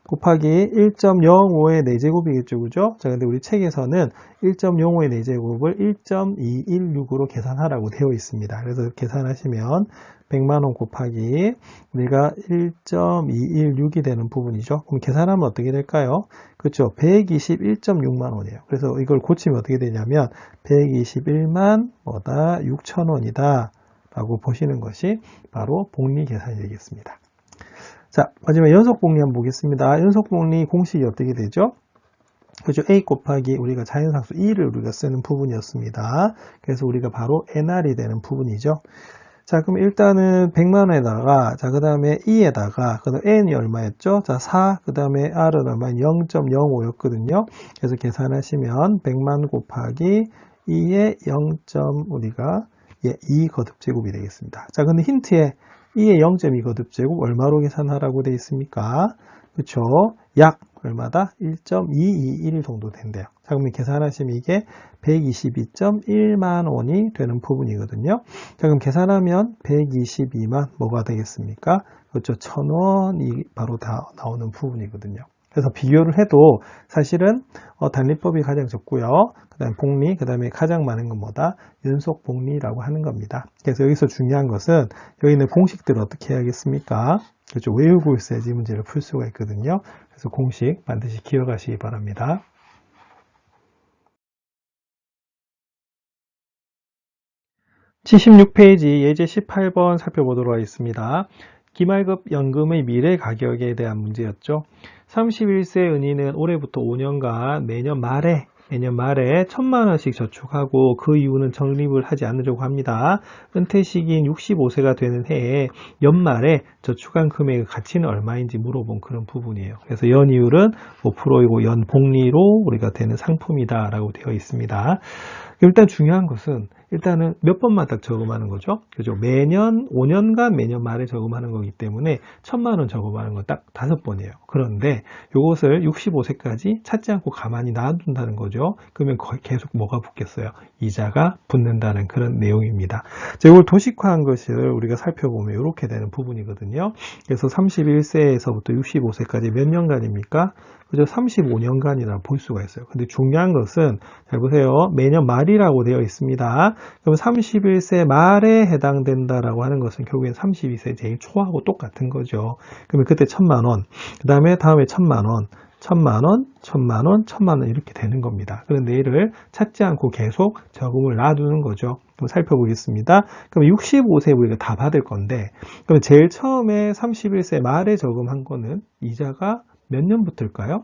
곱하기 1.05의 4제곱이겠죠. 그죠? 자, 근데 우리 책에서는 1.05의 4제곱을 1.216으로 계산하라고 되어 있습니다. 그래서 계산하시면 100만원 곱하기 우리가 1.216이 되는 부분이죠. 그럼 계산하면 어떻게 될까요? 그렇죠. 121.6만원이에요. 그래서 이걸 고치면 어떻게 되냐면 121만 6천원이다 라고 보시는 것이 바로 복리 계산이 되겠습니다. 자, 마지막 연속복리 한번 보겠습니다. 연속복리 공식이 어떻게 되죠? 그죠? A 곱하기 우리가 자연상수 2를 우리가 쓰는 부분이었습니다. 그래서 우리가 바로 NR이 되는 부분이죠. 자, 그럼 일단은 100만원에다가, 자, 그 다음에 2에다가, 그 다음 N이 얼마였죠? 자, 4, 그 다음에 R은 얼마? 0.05였거든요. 그래서 계산하시면 100만 곱하기 2의 0. 우리가 2 거듭제곱이 되겠습니다. 자, 근데 힌트에 2의 0.2 거듭제곱 얼마로 계산하라고 되어 있습니까? 그렇죠? 약 얼마다? 1.221 정도 된대요. 자, 그러면 계산하시면 이게 122.1만 원이 되는 부분이거든요. 자, 그럼 계산하면 122만 뭐가 되겠습니까? 그렇죠? 1000원이 바로 다 나오는 부분이거든요. 그래서 비교를 해도 사실은 단리법이 가장 적고요. 그 다음에 복리, 그 다음에 가장 많은 건 뭐다? 연속 복리라고 하는 겁니다. 그래서 여기서 중요한 것은 여기 있는 공식들을 어떻게 해야겠습니까? 그렇죠. 외우고 있어야지 문제를 풀 수가 있거든요. 그래서 공식 반드시 기억하시기 바랍니다. 76페이지 예제 18번 살펴보도록 하겠습니다. 기말급 연금의 미래 가격에 대한 문제였죠. 31세 은희는 올해부터 5년간 매년 말에 1,000만 원씩 저축하고 그 이후는 적립을 하지 않으려고 합니다. 은퇴 시기인 65세가 되는 해에 연말에 저축한 금액의 가치는 얼마인지 물어본 그런 부분이에요. 그래서 연이율은 5%이고 연복리로 우리가 되는 상품이다 라고 되어 있습니다. 일단 중요한 것은 일단은 몇 번만 딱 저금하는 거죠. 그죠? 매년 5년간 매년 말에 저금하는 거기 때문에 1,000만 원 저금하는 건 딱 5번이에요. 그런데 이것을 65세까지 찾지 않고 가만히 놔둔다는 거죠. 그러면 거의 계속 뭐가 붙겠어요? 이자가 붙는다는 그런 내용입니다. 자, 이걸 도식화한 것을 우리가 살펴보면 이렇게 되는 부분이거든요. 그래서 31세에서부터 65세까지 몇 년간입니까? 그죠? 35년간이라 볼 수가 있어요. 근데 중요한 것은 잘 보세요. 매년 말이라고 되어 있습니다. 그럼 31세 말에 해당된다라고 하는 것은 결국엔 32세 제일 초하고 똑같은 거죠. 그러면 그때 1,000만 원, 그 다음에 1,000만 원, 1,000만 원, 1,000만 원, 1,000만 원 이렇게 되는 겁니다. 그런데 이를 찾지 않고 계속 저금을 놔두는 거죠. 그럼 살펴보겠습니다. 그럼 65세 우리가 다 받을 건데, 그럼 제일 처음에 31세 말에 저금한 거는 이자가 몇 년부터일까요?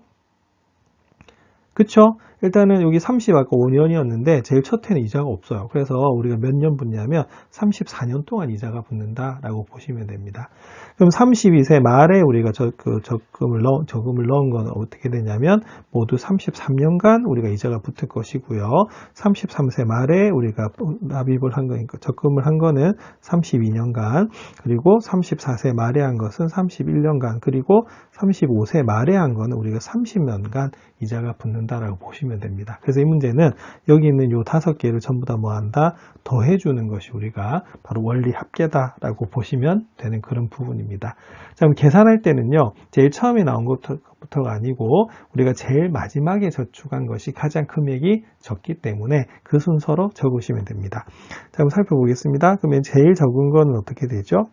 그쵸? 일단은 여기 30 아까 5년이었는데 제일 첫 해는 이자가 없어요. 그래서 우리가 몇 년 붙냐면 34년 동안 이자가 붙는다라고 보시면 됩니다. 그럼 32세 말에 우리가 저금을 넣은 건 어떻게 되냐면 모두 33년간 우리가 이자가 붙을 것이고요. 33세 말에 우리가 납입을 한 거니까 적금을 한 거는 32년간, 그리고 34세 말에 한 것은 31년간, 그리고 35세 말에 한 거는 우리가 30년간 이자가 붙는다라고 보시면 됩니다. 그래서 이 문제는 여기 있는 요 5개를 전부 다 뭐 한다? 더해주는 것이 우리가 바로 원리 합계다라고 보시면 되는 그런 부분입니다. 자, 그럼 계산할 때는요, 제일 처음에 나온 것부터가 아니고 우리가 제일 마지막에 저축한 것이 가장 금액이 적기 때문에 그 순서로 적으시면 됩니다. 자, 한번 살펴보겠습니다. 그러면 제일 적은 거는 어떻게 되죠?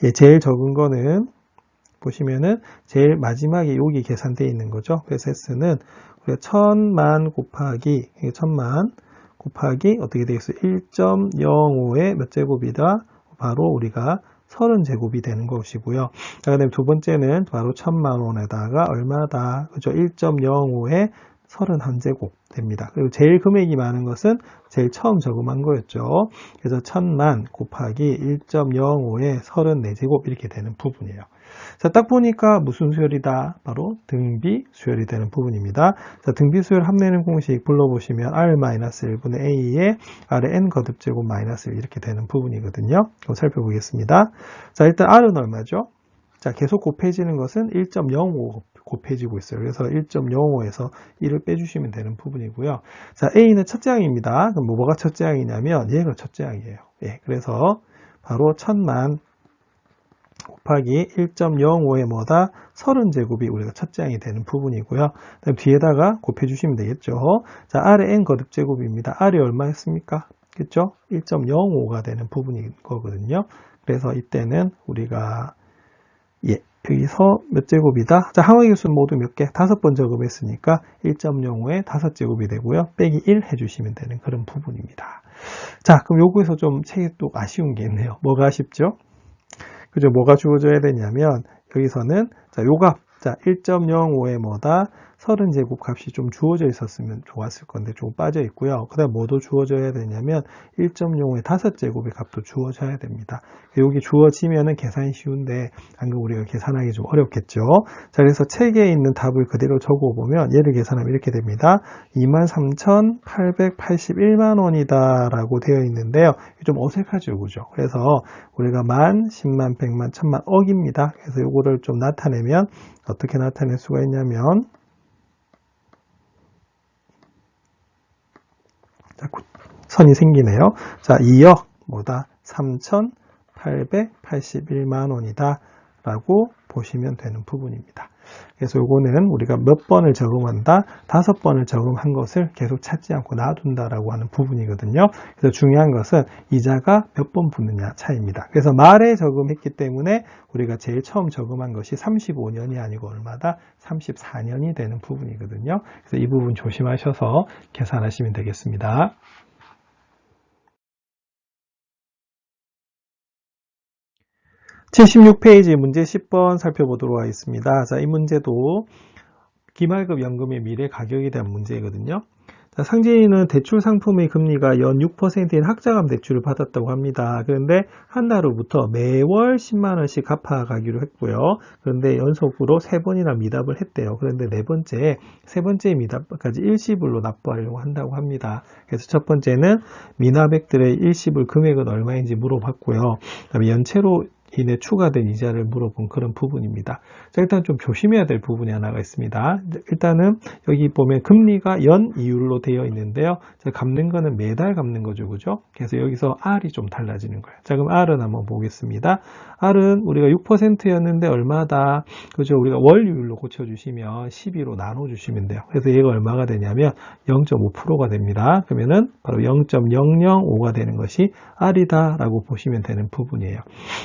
예, 제일 적은 거는 보시면은 제일 마지막에 여기 계산되어 있는 거죠. 그래서 S는 우리가 1,000만 곱하기 1,000만 곱하기 어떻게 되겠어요? 1.05의 몇 제곱이다? 바로 우리가 30제곱이 되는 것이고요. 자, 그다음에 두 번째는 바로 1,000만 원에다가 얼마다? 그죠? 1.05의 31제곱 됩니다. 그리고 제일 금액이 많은 것은 제일 처음 저금한 거였죠. 그래서 1,000만 곱하기 1.05의 34제곱 이렇게 되는 부분이에요. 자, 딱 보니까 무슨 수열이다? 바로 등비 수열이 되는 부분입니다. 자, 등비 수열 합내는 공식 불러보시면 R-1분의 A의 R의 N 거듭제곱 마이너스 1 이렇게 되는 부분이거든요. 그럼 살펴보겠습니다. 자, 일단 R은 얼마죠? 자, 계속 곱해지는 것은 1.05 곱해지고 있어요. 그래서 1.05에서 1을 빼주시면 되는 부분이고요. 자, A는 첫째 항입니다. 그럼 뭐가 첫째 항이냐면 얘가 첫째 항이에요. 예, 그래서 바로 1,000만 곱하기 1.05의 뭐다? 30제곱이 우리가 첫째 항이 되는 부분이고요. 그다음 뒤에다가 곱해주시면 되겠죠. 자, R의 N 거듭제곱입니다. R이 얼마였습니까? 그렇죠? 1.05가 되는 부분인 거거든요. 그래서 이때는 우리가 여기서 몇 제곱이다? 자, 항의 개수는 모두 몇 개? 5번 저금했으니까 1.05에 5제곱이 되고요. 빼기 1 해주시면 되는 그런 부분입니다. 자, 그럼 요거에서 좀 책이 또 아쉬운 게 있네요. 뭐가 아쉽죠? 그죠? 뭐가 주어져야 되냐면 여기서는 자, 요 값, 자, 1.05에 뭐다? 30제곱 값이 좀 주어져 있었으면 좋았을 건데 좀 빠져 있고요. 그 다음 뭐도 주어져야 되냐면 1.05에 5제곱의 값도 주어져야 됩니다. 여기 주어지면은 계산이 쉬운데 방금 우리가 계산하기 좀 어렵겠죠. 자, 그래서 책에 있는 답을 그대로 적어보면 얘를 계산하면 이렇게 됩니다. 23,881만 원이다 라고 되어 있는데요. 좀 어색하죠, 그죠? 그래서 우리가 만, 10만, 100만, 1000만, 억입니다. 그래서 요거를 좀 나타내면 어떻게 나타낼 수가 있냐면 자, 선이 생기네요. 자, 2억 뭐다? 3,881만 원이다 라고 보시면 되는 부분입니다. 그래서 요거는 우리가 몇 번을 적응한다? 5번을 적응한 것을 계속 찾지 않고 놔둔다라고 하는 부분이거든요. 그래서 중요한 것은 이자가 몇 번 붙느냐 차이입니다. 그래서 말에 적응했기 때문에 우리가 제일 처음 적응한 것이 35년이 아니고 얼마다? 34년이 되는 부분이거든요. 그래서 이 부분 조심하셔서 계산하시면 되겠습니다. 76페이지 문제 10번 살펴보도록 하겠습니다. 자, 이 문제도 기말급 연금의 미래 가격에 대한 문제거든요. 자, 상진이는 대출 상품의 금리가 연 6%인 학자금 대출을 받았다고 합니다. 그런데 한 달 후부터 매월 10만 원씩 갚아가기로 했고요. 그런데 연속으로 3번이나 미납을 했대요. 그런데 세 번째 미납까지 일시불로 납부하려고 한다고 합니다. 그래서 첫 번째는 미납액들의 일시불 금액은 얼마인지 물어봤고요. 그다음에 연체로 인해 추가된 이자를 물어본 그런 부분입니다. 자, 일단 좀 조심해야 될 부분이 하나가 있습니다. 일단은 여기 보면 금리가 연 이율로 되어 있는데요. 자, 갚는 거는 매달 갚는 거죠, 그죠? 그래서 여기서 R이 좀 달라지는 거예요. 자, 그럼 R은 한번 보겠습니다. R은 우리가 6%였는데 얼마다? 그죠? 우리가 월이율로 고쳐주시면 12로 나눠주시면 돼요. 그래서 얘가 얼마가 되냐면 0.5%가 됩니다. 그러면은 바로 0.005가 되는 것이 R이다라고 보시면 되는 부분이에요.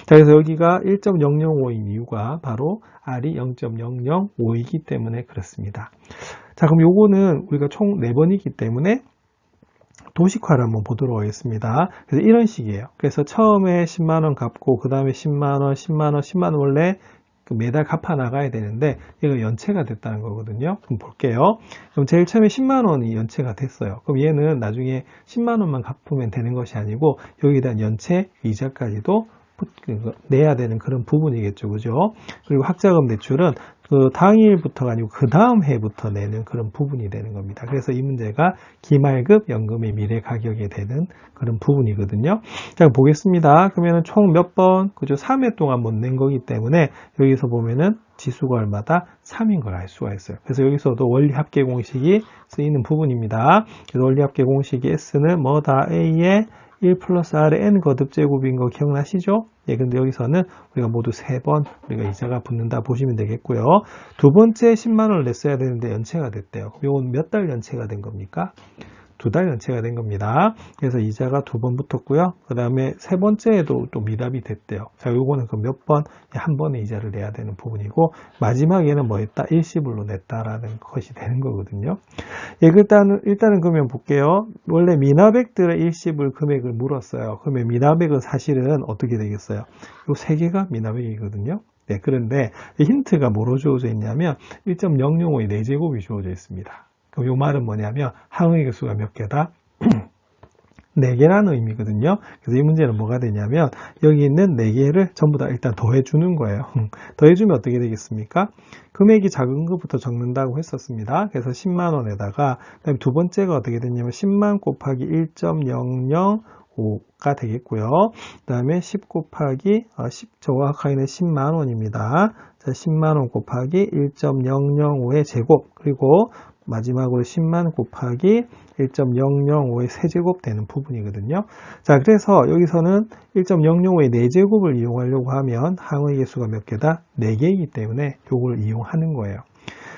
자, 그래서 여기가 1.005인 이유가 바로 R이 0.005이기 때문에 그렇습니다. 자, 그럼 요거는 우리가 총 4번이기 때문에 도식화를 한번 보도록 하겠습니다. 그래서 이런 식이에요. 그래서 처음에 10만원 갚고 그 다음에 10만원, 10만원, 10만원 원래 매달 갚아 나가야 되는데 이거 연체가 됐다는 거거든요. 그럼 볼게요. 그럼 제일 처음에 10만 원이 연체가 됐어요. 그럼 얘는 나중에 10만 원만 갚으면 되는 것이 아니고 여기에 대한 연체 이자까지도 내야 되는 그런 부분이겠죠. 그죠? 그리고 학자금 대출은 그 당일부터가 아니고 그 다음 해부터 내는 그런 부분이 되는 겁니다. 그래서 이 문제가 기말급 연금의 미래 가격에 되는 그런 부분이거든요. 자, 보겠습니다. 그러면은 총 몇 번? 그죠? 3회 동안 못 낸 거기 때문에 여기서 보면은 지수가 얼마다? 3인 걸 알 수가 있어요. 그래서 여기서도 원리 합계 공식이 쓰이는 부분입니다. 그래서 원리 합계 공식이 S는 뭐다? A의 1 플러스 R의 N 거듭제곱인 거 기억나시죠? 예, 근데 여기서는 우리가 모두 3번 우리가 이자가 붙는다 보시면 되겠고요. 두 번째 10만 원을 냈어야 되는데 연체가 됐대요. 이건 몇 달 연체가 된 겁니까? 2달 연체가 된 겁니다. 그래서 이자가 2번 붙었고요. 그 다음에 세 번째에도 또 미납이 됐대요. 자, 요거는 그 몇 번? 한 번에 이자를 내야 되는 부분이고, 마지막에는 뭐 했다? 일시불로 냈다라는 것이 되는 거거든요. 예, 일단은 그러면 볼게요. 원래 미납액들의 일시불 금액을 물었어요. 그러면 미납액은 사실은 어떻게 되겠어요? 요 세 개가 미납액이거든요. 네, 그런데 힌트가 뭐로 주어져 있냐면 1.005의 4제곱이 주어져 있습니다. 그럼 이 말은 뭐냐면 항의 개수가 몇 개다? 4개라는 의미거든요. 그래서 이 문제는 뭐가 되냐면 여기 있는 4개를 전부 다 일단 더해주는 거예요. 더해주면 어떻게 되겠습니까? 금액이 작은 것부터 적는다고 했었습니다. 그래서 10만 원에다가 그다음에 두 번째가 어떻게 되냐면 10만 곱하기 1.005가 되겠고요. 그 다음에 10 곱하기 10 정확하게는 10만 원입니다. 자, 10만 원 곱하기 1.005의 제곱 그리고 마지막으로 10만 곱하기 1.005의 세제곱 되는 부분이거든요. 자, 그래서 여기서는 1.005의 4제곱을 이용하려고 하면 항의 개수가 몇 개다? 4개이기 때문에 이걸 이용하는 거예요.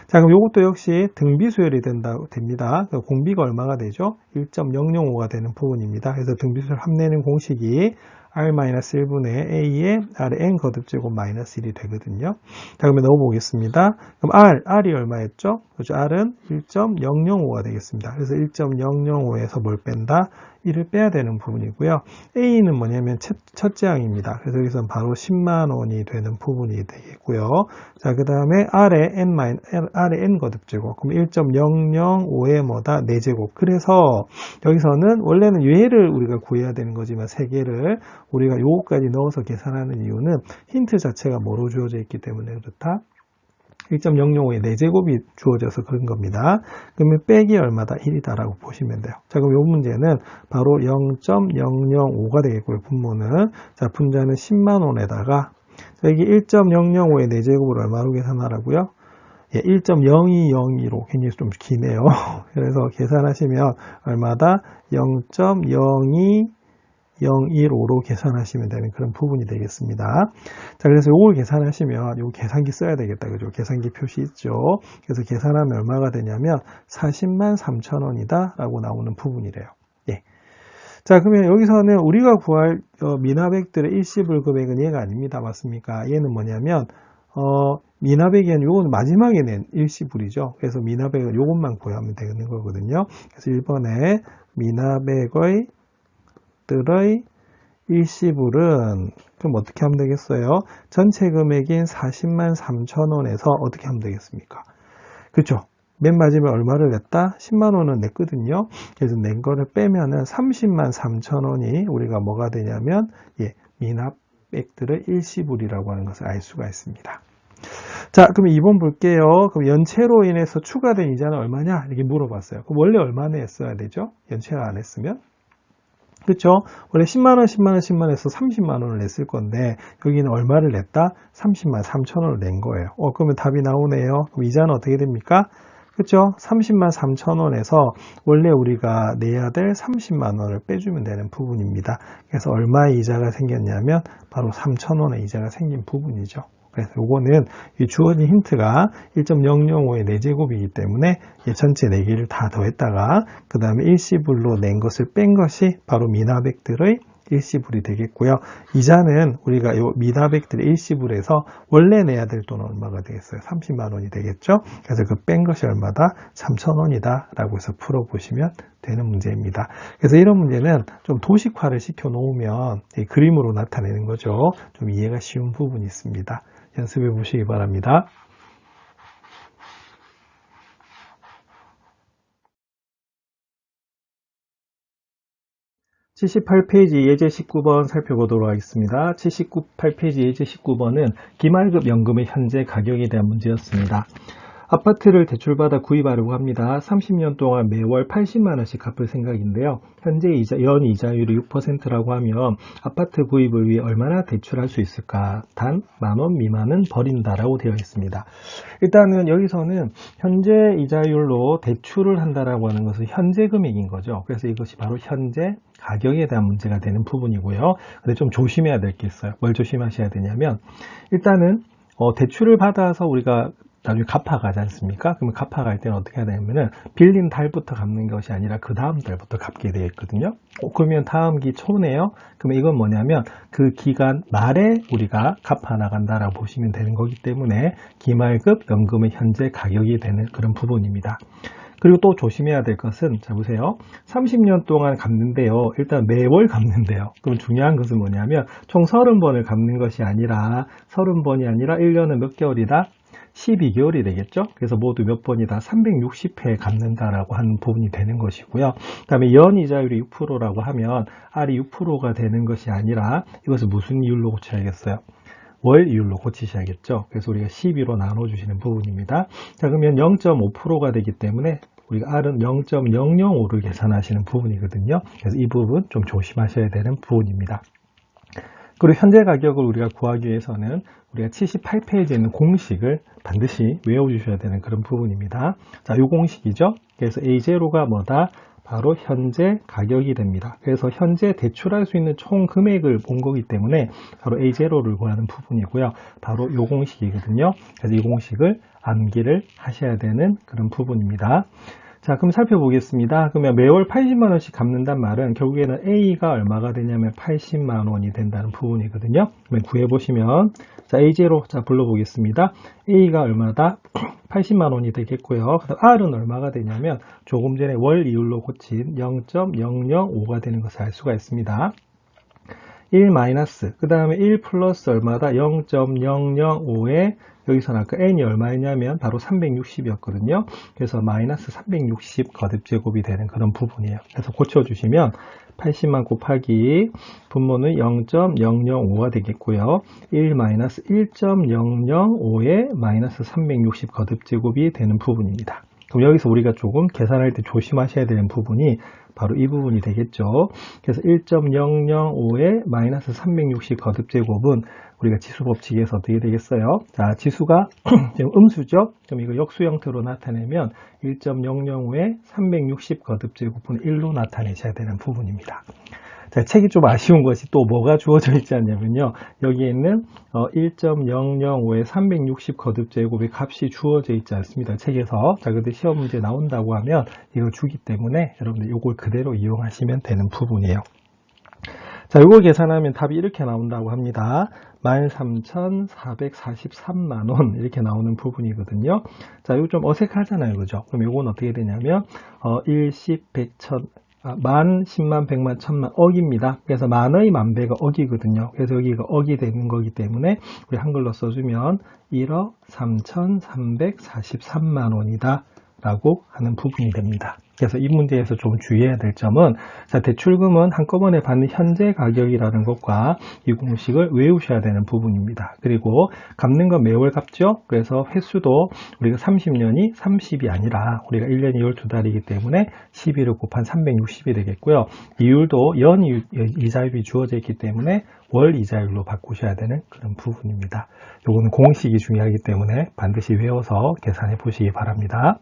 자, 그럼 이것도 역시 등비수열이 됩니다. 공비가 얼마가 되죠? 1.005가 되는 부분입니다. 그래서 등비수열 합내는 공식이 R-1분의 A의 R의 N 거듭제곱 마이너스 1이 되거든요. 자, 그러면 넣어보겠습니다. 그럼 R이 얼마였죠? 그렇죠? R은 1.005가 되겠습니다. 그래서 1.005에서 뭘 뺀다? 1을 빼야 되는 부분이고요. A는 뭐냐면 첫째 항입니다. 그래서 여기서는 바로 10만 원이 되는 부분이 되겠고요. 자, 그 다음에 R의 N 거듭제곱. 그럼 1.005의 뭐다? 4제곱. 그래서 여기서는 원래는 얘를 우리가 구해야 되는 거지만 3개를 우리가 요거까지 넣어서 계산하는 이유는 힌트 자체가 뭐로 주어져 있기 때문에 그렇다. 1.005의 4제곱이 주어져서 그런 겁니다. 그러면 빼기 얼마다? 1이다라고 보시면 돼요. 자, 그럼 이 문제는 바로 0.005가 되겠고요. 분모는. 자, 분자는 10만 원에다가 여기 1.005의 4제곱을 얼마로 계산하라고요? 예, 1.0202로 굉장히 좀 기네요. 그래서 계산하시면 얼마다? 0.02015로 계산하시면 되는 그런 부분이 되겠습니다. 자, 그래서 이걸 계산하시면 요 계산기 써야 되겠다. 그죠? 계산기 표시 있죠? 그래서 계산하면 얼마가 되냐면 40만 3천 원이다 라고 나오는 부분이래요. 예. 자, 그러면 여기서는 우리가 구할 미납액들의 일시불 금액은 얘가 아닙니다. 맞습니까? 얘는 뭐냐면 미납액이 아니라 요건 마지막에 낸 일시불이죠. 그래서 미납액은 요것만 구하면 되는 거거든요. 그래서 1번에 미납액의 일시불은 그럼 어떻게 하면 되겠어요? 전체 금액인 40만 3천 원에서 어떻게 하면 되겠습니까? 그렇죠? 맨 마지막에 얼마를 냈다? 10만 원은 냈거든요. 그래서 낸 거를 빼면은 30만 3천 원이 우리가 뭐가 되냐면 미납액들의 일시불이라고 하는 것을 알 수가 있습니다. 자, 그럼 2번 볼게요. 그럼 연체로 인해서 추가된 이자는 얼마냐? 이렇게 물어봤어요. 그럼 원래 얼마나 했어야 되죠? 연체를 안 했으면? 그렇죠? 원래 10만원, 10만원, 10만원에서 30만원을 냈을 건데 여기는 얼마를 냈다? 30만 3천원을 낸 거예요. 그러면 답이 나오네요. 그럼 이자는 어떻게 됩니까? 그렇죠? 30만 3천원에서 원래 우리가 내야 될 30만원을 빼주면 되는 부분입니다. 그래서 얼마의 이자가 생겼냐면 바로 3천원의 이자가 생긴 부분이죠. 그래서 요거는 주어진 힌트가 1.005의 4제곱이기 때문에 전체 4개를 다 더했다가 그 다음에 일시불로 낸 것을 뺀 것이 바로 미납액들의 일시불이 되겠고요. 이자는 우리가 요 미납액들의 일시불에서 원래 내야 될 돈은 얼마가 되겠어요? 30만 원이 되겠죠? 그래서 그 뺀 것이 얼마다? 3,000원이다 라고 해서 풀어보시면 되는 문제입니다. 그래서 이런 문제는 좀 도식화를 시켜 놓으면 그림으로 나타내는 거죠. 좀 이해가 쉬운 부분이 있습니다. 연습해 보시기 바랍니다. 78페이지 예제 19번 살펴보도록 하겠습니다. 78페이지 예제 19번은 기말급 연금의 현재 가격에 대한 문제였습니다. 아파트를 대출받아 구입하려고 합니다. 30년 동안 매월 80만원씩 갚을 생각인데요. 현재 연 이자율이 6%라고 하면 아파트 구입을 위해 얼마나 대출할 수 있을까? 단 만원 미만은 버린다라고 되어 있습니다. 일단은 여기서는 현재 이자율로 대출을 한다라고 하는 것은 현재 금액인 거죠. 그래서 이것이 바로 현재 가격에 대한 문제가 되는 부분이고요. 근데 좀 조심해야 될 게 있어요. 뭘 조심하셔야 되냐면 일단은 대출을 받아서 우리가 나중에 갚아가지 않습니까? 그러면 갚아갈 때는 어떻게 해야 되냐면은 빌린 달부터 갚는 것이 아니라 그 다음 달부터 갚게 되어 있거든요. 그러면 다음 기 초네요. 그러면 이건 뭐냐면 그 기간 말에 우리가 갚아 나간다라고 보시면 되는 거기 때문에 기말급 연금의 현재 가격이 되는 그런 부분입니다. 그리고 또 조심해야 될 것은 자 보세요. 30년 동안 갚는데요. 일단 매월 갚는데요. 그럼 중요한 것은 뭐냐면 총 30번을 갚는 것이 아니라 30번이 아니라 1년은 몇 개월이다? 12개월이 되겠죠. 그래서 모두 몇 번이다? 360회 갚는다라고 하는 부분이 되는 것이고요. 그 다음에 연 이자율이 6%라고 하면 R이 6%가 되는 것이 아니라 이것을 무슨 이율로 고쳐야겠어요? 월 이율로 고치셔야겠죠. 그래서 우리가 12로 나눠주시는 부분입니다. 자, 그러면 0.5%가 되기 때문에 우리가 R은 0.005를 계산하시는 부분이거든요. 그래서 이 부분 좀 조심하셔야 되는 부분입니다. 그리고 현재 가격을 우리가 구하기 위해서는 우리가 78페이지에 있는 공식을 반드시 외워주셔야 되는 그런 부분입니다. 자, 이 공식이죠. 그래서 A0가 뭐다? 바로 현재 가격이 됩니다. 그래서 현재 대출할 수 있는 총 금액을 본 거기 때문에 바로 A0를 구하는 부분이고요. 바로 이 공식이거든요. 그래서 이 공식을 암기를 하셔야 되는 그런 부분입니다. 자, 그럼 살펴보겠습니다. 그러면 매월 80만원씩 갚는단 말은 결국에는 A가 얼마가 되냐면 80만원이 된다는 부분이거든요. 그러면 구해보시면, 자, A0, 자, 불러보겠습니다. A가 얼마다? 80만원이 되겠고요. 그다음 R은 얼마가 되냐면 조금 전에 월 이율로 고친 0.005가 되는 것을 알 수가 있습니다. 1 마이너스, 그 다음에 1 플러스 얼마다? 0.005에 여기서는 아까 n이 얼마였냐면 바로 360이었거든요. 그래서 마이너스 360 거듭제곱이 되는 그런 부분이에요. 그래서 고쳐주시면 80만 곱하기 분모는 0.005가 되겠고요. 1 마이너스 1.005에 마이너스 360 거듭제곱이 되는 부분입니다. 그럼 여기서 우리가 조금 계산할 때 조심하셔야 되는 부분이 바로 이 부분이 되겠죠. 그래서 1.005에 마이너스 360 거듭제곱은 우리가 지수 법칙에서 어떻게 되겠어요? 자, 지수가 지금 음수죠? 그럼 이거 역수 형태로 나타내면 1.005에 360 거듭제곱은 1로 나타내셔야 되는 부분입니다. 자, 책이 좀 아쉬운 것이 또 뭐가 주어져 있지 않냐면요. 여기에 있는 1.005에 360 거듭제곱의 값이 주어져 있지 않습니다. 책에서. 자, 근데 시험 문제 나온다고 하면 이걸 주기 때문에 여러분들 이걸 그대로 이용하시면 되는 부분이에요. 자, 이걸 계산하면 답이 이렇게 나온다고 합니다. 13,443만원 이렇게 나오는 부분이거든요. 자, 이거 좀 어색하잖아요. 그죠? 그럼 이건 어떻게 되냐면 1, 10, 100, 1000 만, 10만, 100만, 1000만, 억입니다. 그래서 만의 만배가 억이거든요. 그래서 여기가 억이 되는 거기 때문에 우리 한글로 써주면 1억 3,343만 원이다 라고 하는 부분이 됩니다. 그래서 이 문제에서 좀 주의해야 될 점은, 자, 대출금은 한꺼번에 받는 현재 가격이라는 것과 이 공식을 외우셔야 되는 부분입니다. 그리고 갚는 건 매월 갚죠. 그래서 횟수도 우리가 30년이 30이 아니라 우리가 1년이 12달이기 때문에 12를 곱한 360이 되겠고요. 이율도 연 이자율이 주어져 있기 때문에 월 이자율로 바꾸셔야 되는 그런 부분입니다. 요거는 공식이 중요하기 때문에 반드시 외워서 계산해 보시기 바랍니다.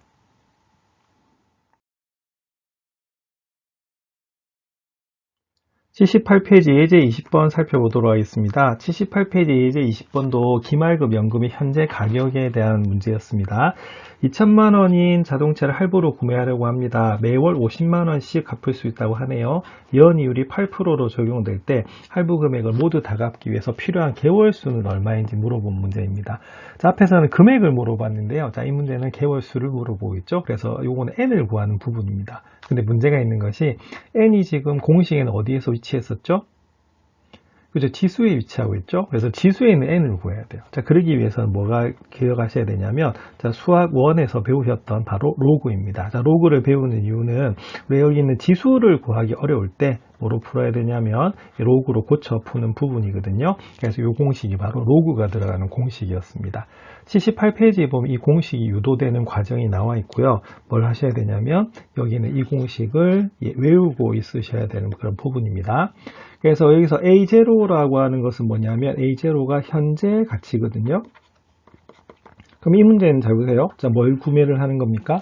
78페이지 예제 20번 살펴보도록 하겠습니다. 78페이지 예제 20번도 기말금 연금의 현재 가격에 대한 문제였습니다. 2천만 원인 자동차를 할부로 구매하려고 합니다. 매월 50만 원씩 갚을 수 있다고 하네요. 연이율이 8%로 적용될 때 할부 금액을 모두 다 갚기 위해서 필요한 개월 수는 얼마인지 물어본 문제입니다. 자, 앞에서는 금액을 물어봤는데요. 자, 이 문제는 개월 수를 물어보고 있죠. 그래서 요거는 n을 구하는 부분입니다. 근데 문제가 있는 것이 n이 지금 공식에는 어디에서 위치했었죠? 그죠? 지수에 위치하고 있죠? 그래서 지수에 있는 n을 구해야 돼요. 자, 그러기 위해서는 뭐가 기억하셔야 되냐면, 자, 수학 1에서 배우셨던 바로 로그입니다. 자, 로그를 배우는 이유는 우리 여기 있는 지수를 구하기 어려울 때 뭐로 풀어야 되냐면 로그로 고쳐 푸는 부분이거든요. 그래서 이 공식이 바로 로그가 들어가는 공식이었습니다. 78페이지에 보면 이 공식이 유도되는 과정이 나와 있고요. 뭘 하셔야 되냐면 여기는 이 공식을 외우고 있으셔야 되는 그런 부분입니다. 그래서 여기서 A0라고 하는 것은 뭐냐면 A0가 현재 가치거든요. 그럼 이 문제는 잘 보세요. 자, 뭘 구매를 하는 겁니까?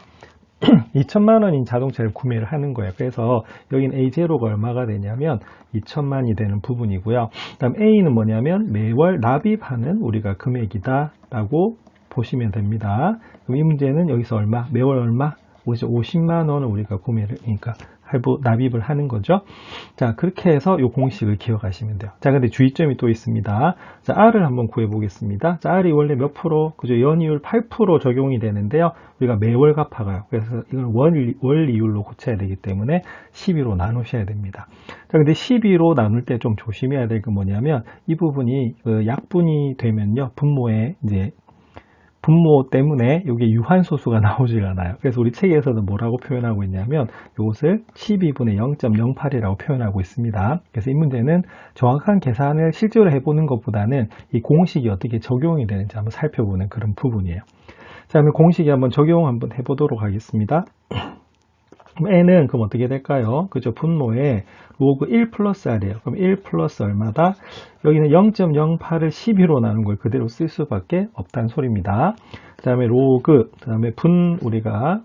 2천만 원인 자동차를 구매를 하는 거예요. 그래서 여기는 A0가 얼마가 되냐면 2천만이 되는 부분이고요. 다음 A는 뭐냐면 매월 납입하는 우리가 금액이다 라고 보시면 됩니다. 그럼 이 문제는 여기서 얼마? 매월 얼마? 50만 원을 우리가 구매를, 그러니까 할부 납입을 하는 거죠. 자, 그렇게 해서 이 공식을 기억하시면 돼요. 자, 근데 주의점이 또 있습니다. 자, R을 한번 구해 보겠습니다. 자, R이 원래 몇 프로? 그죠? 연이율 8% 적용이 되는데요. 우리가 매월 갚아가요. 그래서 이걸 월 이율로 고쳐야 되기 때문에 12로 나누셔야 됩니다. 자, 근데 12로 나눌 때 좀 조심해야 될 게 뭐냐면 이 부분이 약분이 되면요. 분모에 이제 분모 때문에 이게 유한소수가 나오질 않아요. 그래서 우리 책에서는 뭐라고 표현하고 있냐면 이것을 12분의 0.08이라고 표현하고 있습니다. 그래서 이 문제는 정확한 계산을 실제로 해보는 것보다는 이 공식이 어떻게 적용이 되는지 한번 살펴보는 그런 부분이에요. 자, 그러면 공식이 한번 적용 한번 해보도록 하겠습니다. 그럼 n은 그럼 어떻게 될까요? 그죠? 분모에 로그 1 플러스 r이에요. 그럼 1 플러스 얼마다? 여기는 0.08을 12로 나눈 걸 그대로 쓸 수밖에 없다는 소리입니다. 그 다음에 로그, 그 다음에 우리가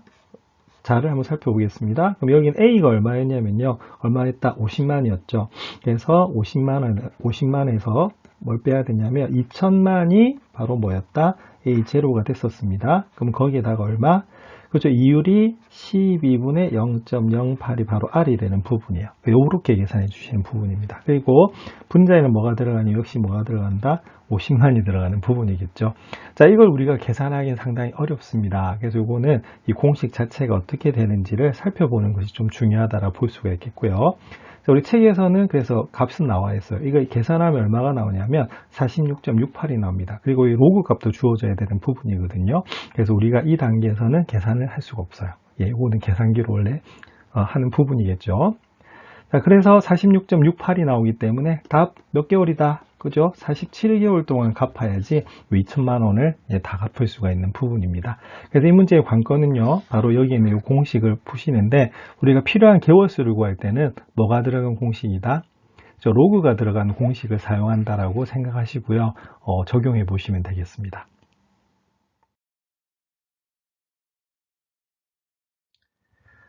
자를 한번 살펴보겠습니다. 그럼 여기는 A가 얼마였냐면요. 얼마였다? 50만이었죠. 그래서 50만에서 뭘 빼야 되냐면 2천만이 바로 뭐였다? A0가 됐었습니다. 그럼 거기에다가 얼마? 그렇죠. 이율이 12분의 0.08이 바로 R이 되는 부분이에요. 이렇게 계산해 주시는 부분입니다. 그리고 분자에는 뭐가 들어가니? 역시 뭐가 들어간다? 50만이 들어가는 부분이겠죠. 자, 이걸 우리가 계산하기는 상당히 어렵습니다. 그래서 이거는 이 공식 자체가 어떻게 되는지를 살펴보는 것이 좀 중요하다라고 볼 수가 있겠고요. 자, 우리 책에서는 그래서 값은 나와 있어요. 이거 계산하면 얼마가 나오냐면 46.68이 나옵니다. 그리고 이 로그 값도 주어져야 되는 부분이거든요. 그래서 우리가 이 단계에서는 계산을 할 수가 없어요. 예, 이거는 계산기로 원래 하는 부분이겠죠. 자, 그래서 46.68이 나오기 때문에 답 몇 개월이다? 그죠? 47개월 동안 갚아야지 2천만 원을 다 갚을 수가 있는 부분입니다. 그래서 이 문제의 관건은요, 바로 여기 있는 이 공식을 푸시는데, 우리가 필요한 개월수를 구할 때는 뭐가 들어간 공식이다? 로그가 들어간 공식을 사용한다라고 생각하시고요, 적용해 보시면 되겠습니다.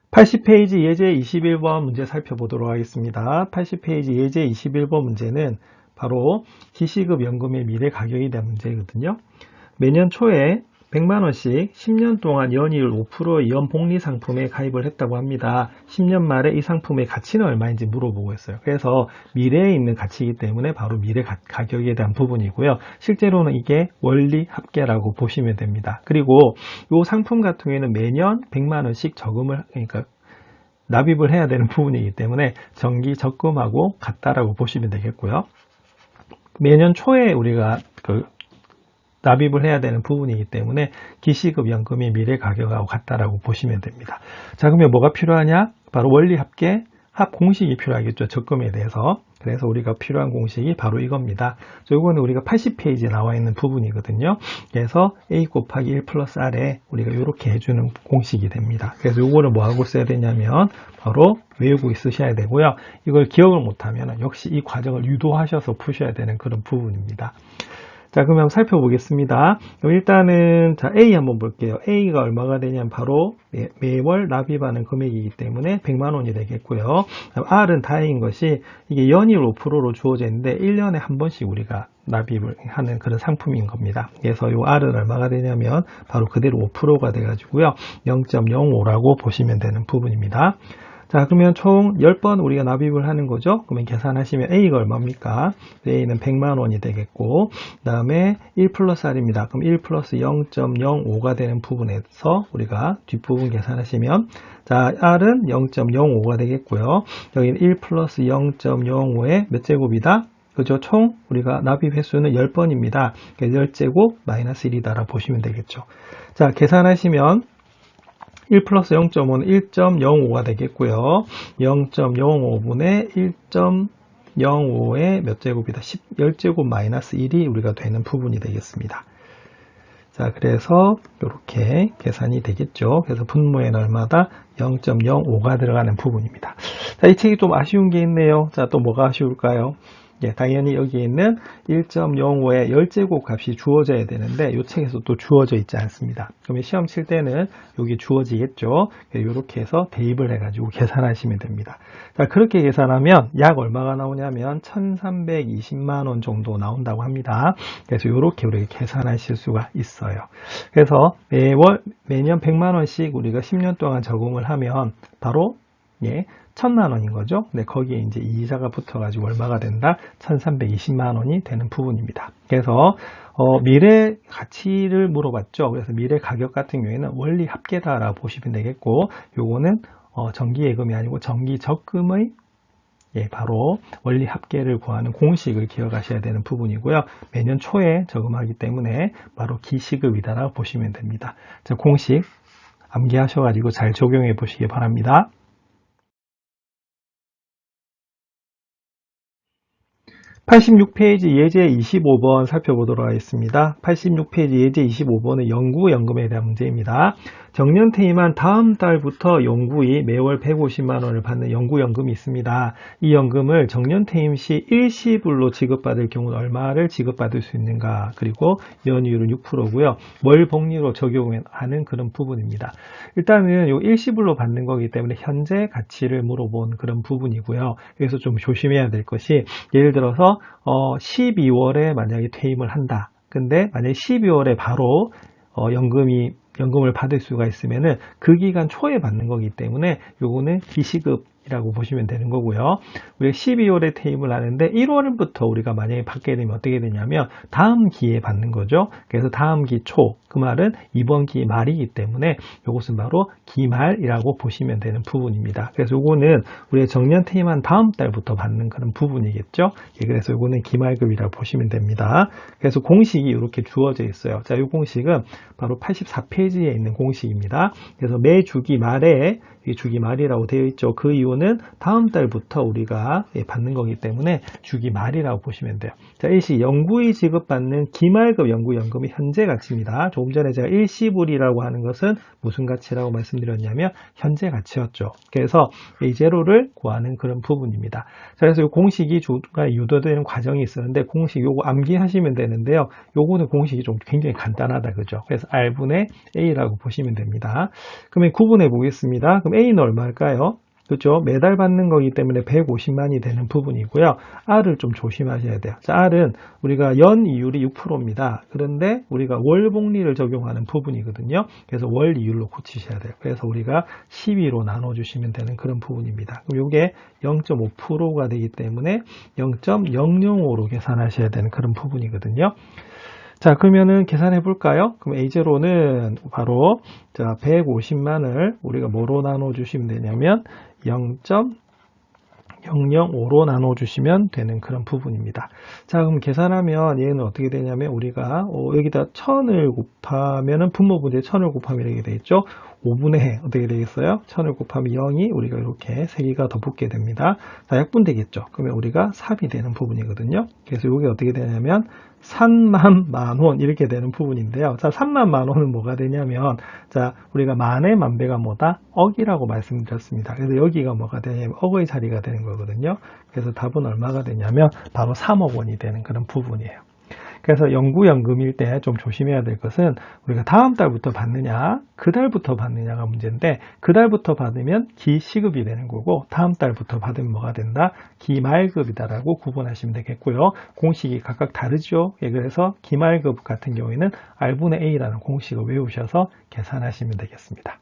80페이지 예제 21번 문제 살펴보도록 하겠습니다. 80페이지 예제 21번 문제는 바로 기시급 연금의 미래 가격에 대한 문제거든요. 매년 초에 100만원씩 10년 동안 연이율 5%의 연복리 상품에 가입을 했다고 합니다. 10년 말에 이 상품의 가치는 얼마인지 물어보고 있어요. 그래서 미래에 있는 가치이기 때문에 바로 미래 가격에 대한 부분이고요. 실제로는 이게 원리 합계라고 보시면 됩니다. 그리고 이 상품 같은 경우에는 매년 100만원씩 저금을, 그러니까 납입을 해야 되는 부분이기 때문에 정기 적금하고 같다라고 보시면 되겠고요. 매년 초에 우리가 납입을 해야 되는 부분이기 때문에 기시급 연금의 미래 가격하고 같다라고 보시면 됩니다. 자, 그러면 뭐가 필요하냐? 바로 원리합계 합 공식이 필요하겠죠. 적금에 대해서. 그래서 우리가 필요한 공식이 바로 이겁니다. 이거는 우리가 80페이지에 나와 있는 부분이거든요. 그래서 A 곱하기 1 플러스 R에 우리가 이렇게 해주는 공식이 됩니다. 그래서 이거를 뭐하고 써야 되냐면 바로 외우고 있으셔야 되고요. 이걸 기억을 못하면 역시 이 과정을 유도하셔서 푸셔야 되는 그런 부분입니다. 자, 그러면 한번 살펴보겠습니다. 일단은 자, A 한번 볼게요. A가 얼마가 되냐면 바로 매월 납입하는 금액이기 때문에 100만 원이 되겠고요. R은 다행인 것이 이게 연이율 5%로 주어져 있는데 1년에 한 번씩 우리가 납입을 하는 그런 상품인 겁니다. 그래서 이 R은 얼마가 되냐면 바로 그대로 5%가 돼가지고요. 0.05라고 보시면 되는 부분입니다. 자, 그러면 총 10번 우리가 납입을 하는 거죠. 그러면 계산하시면 A가 얼마입니까? A는 100만 원이 되겠고, 그 다음에 1 플러스 R입니다. 그럼 1 플러스 0.05가 되는 부분에서 우리가 뒷부분 계산하시면, 자, R은 0.05가 되겠고요. 여기는 1 플러스 0.05의 몇 제곱이다? 그죠? 총 우리가 납입 횟수는 10번입니다. 10제곱 마이너스 1이다라고 보시면 되겠죠. 자, 계산하시면 1 플러스 0.5는 1.05가 되겠고요. 0.05분의 1.05의 몇 제곱이다? 10제곱 마이너스 1이 우리가 되는 부분이 되겠습니다. 자, 그래서 이렇게 계산이 되겠죠. 그래서 분모에는 얼마다? 0.05가 들어가는 부분입니다. 자, 이 책이 좀 아쉬운 게 있네요. 자, 또 뭐가 아쉬울까요? 예, 당연히 여기에 있는 1.05의 10제곱 값이 주어져야 되는데 이 책에서 또 주어져 있지 않습니다. 그러면 시험 칠 때는 여기 주어지겠죠. 이렇게 해서 대입을 해가지고 계산하시면 됩니다. 자, 그렇게 계산하면 약 얼마가 나오냐면 1320만 원 정도 나온다고 합니다. 그래서 이렇게 우리가 계산하실 수가 있어요. 그래서 매년 100만 원씩 우리가 10년 동안 적응을 하면 바로 1000만 원인 거죠. 근데 거기에 이제 이자가 붙어가지고 얼마가 된다? 1320만 원이 되는 부분입니다. 그래서 미래 가치를 물어봤죠. 그래서 미래 가격 같은 경우에는 원리 합계다라고 보시면 되겠고, 요거는 정기 예금이 아니고 정기 적금의 바로 원리 합계를 구하는 공식을 기억하셔야 되는 부분이고요. 매년 초에 저금하기 때문에 바로 기시급이다라고 보시면 됩니다. 자, 공식 암기하셔가지고 잘 적용해 보시기 바랍니다. 86페이지 예제 25번 살펴보도록 하겠습니다. 86페이지 예제 25번은 영구연금에 대한 문제입니다. 정년퇴임한 다음 달부터 영구히 매월 150만 원을 받는 영구연금이 있습니다. 이 연금을 정년퇴임 시 일시불로 지급받을 경우는 얼마를 지급받을 수 있는가? 그리고 연이율은 6%고요. 월복리로 적용하는 그런 부분입니다. 일단은 이 일시불로 받는 거기 때문에 현재 가치를 물어본 그런 부분이고요. 그래서 좀 조심해야 될 것이, 예를 들어서 12월에 만약에 퇴임을 한다. 근데 만약에 12월에 바로 연금을 받을 수가 있으면은 그 기간 초에 받는 거기 때문에 요거는 기시급이라고 보시면 되는 거고요. 우리가 12월에 퇴임을 하는데 1월부터 우리가 만약에 받게 되면 어떻게 되냐면 다음 기에 받는 거죠. 그래서 다음 기 초, 그 말은 이번 기 말이기 때문에 요것은 바로 기말이라고 보시면 되는 부분입니다. 그래서 요거는 우리가 정년 퇴임한 다음 달부터 받는 그런 부분이겠죠. 그래서 요거는 기말급이라고 보시면 됩니다. 그래서 공식이 이렇게 주어져 있어요. 자, 이 공식은 바로 84페이지에 있는 공식입니다. 그래서 매 주기 말에, 주기 말이라고 되어 있죠. 그 이유는 다음 달부터 우리가 받는 거기 때문에 주기 말이라고 보시면 돼요. 자, 일시 영구히 지급받는 기말급 영구연금의 현재 가치입니다. 조금 전에 제가 일시불이라고 하는 것은 무슨 가치라고 말씀드렸냐면 현재 가치였죠. 그래서 이 제로를 구하는 그런 부분입니다. 자, 그래서 이 공식이 유도되는 과정이 있었는데 공식 요거 암기하시면 되는데요. 요거는 공식이 좀 굉장히 간단하다, 그죠? 그래서 R분의 A라고 보시면 됩니다. 그러면 구분해 보겠습니다. 그럼 A는 얼마일까요? 그렇죠? 매달 받는 거기 때문에 150만이 되는 부분이고요. R을 좀 조심하셔야 돼요. 자, R은 우리가 연이율이 6%입니다. 그런데 우리가 월복리를 적용하는 부분이거든요. 그래서 월이율로 고치셔야 돼요. 그래서 우리가 12로 나눠주시면 되는 그런 부분입니다. 그럼 이게 0.5%가 되기 때문에 0.005로 계산하셔야 되는 그런 부분이거든요. 자, 그러면은 계산해 볼까요? 그럼 A0는 바로 자, 150만을 우리가 뭐로 나눠 주시면 되냐면 0.005로 나눠 주시면 되는 그런 부분입니다. 자, 그럼 계산하면 얘는 어떻게 되냐면 우리가 여기다 1000을 곱하면은 분모 문제 1000을 곱하면 이렇게 되겠죠? 5분의 어떻게 되겠어요? 1000을 곱하면 0이 우리가 이렇게 3개가 더 붙게 됩니다. 자, 약분되겠죠? 그러면 우리가 3이 되는 부분이거든요. 그래서 이게 어떻게 되냐면 3만 만원 이렇게 되는 부분인데요. 자, 3만 만원은 뭐가 되냐면 자, 우리가 만의 만배가 뭐다? 억이라고 말씀드렸습니다. 그래서 여기가 뭐가 되냐면 억의 자리가 되는 거거든요. 그래서 답은 얼마가 되냐면 바로 3억 원이 되는 그런 부분이에요. 그래서 연구연금일 때 좀 조심해야 될 것은 우리가 다음 달부터 받느냐, 그 달부터 받느냐가 문제인데 그 달부터 받으면 기시급이 되는 거고 다음 달부터 받으면 뭐가 된다? 기말급이다라고 구분하시면 되겠고요. 공식이 각각 다르죠. 예, 그래서 기말급 같은 경우에는 R분의 A라는 공식을 외우셔서 계산하시면 되겠습니다.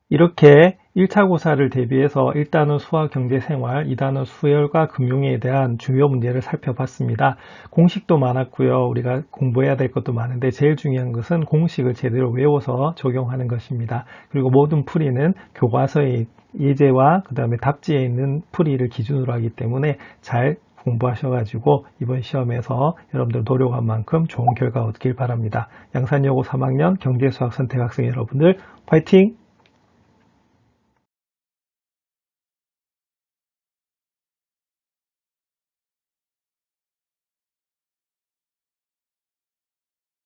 이렇게 1차 고사를 대비해서 1단은 수학, 경제, 생활, 2단은 수열과 금융에 대한 주요 문제를 살펴봤습니다. 공식도 많았고요. 우리가 공부해야 될 것도 많은데 제일 중요한 것은 공식을 제대로 외워서 적용하는 것입니다. 그리고 모든 풀이는 교과서의 예제와 그 다음에 답지에 있는 풀이를 기준으로 하기 때문에 잘 공부하셔가지고 이번 시험에서 여러분들 노력한 만큼 좋은 결과 얻길 바랍니다. 양산여고 3학년 경제수학 선택학생 여러분들 화이팅!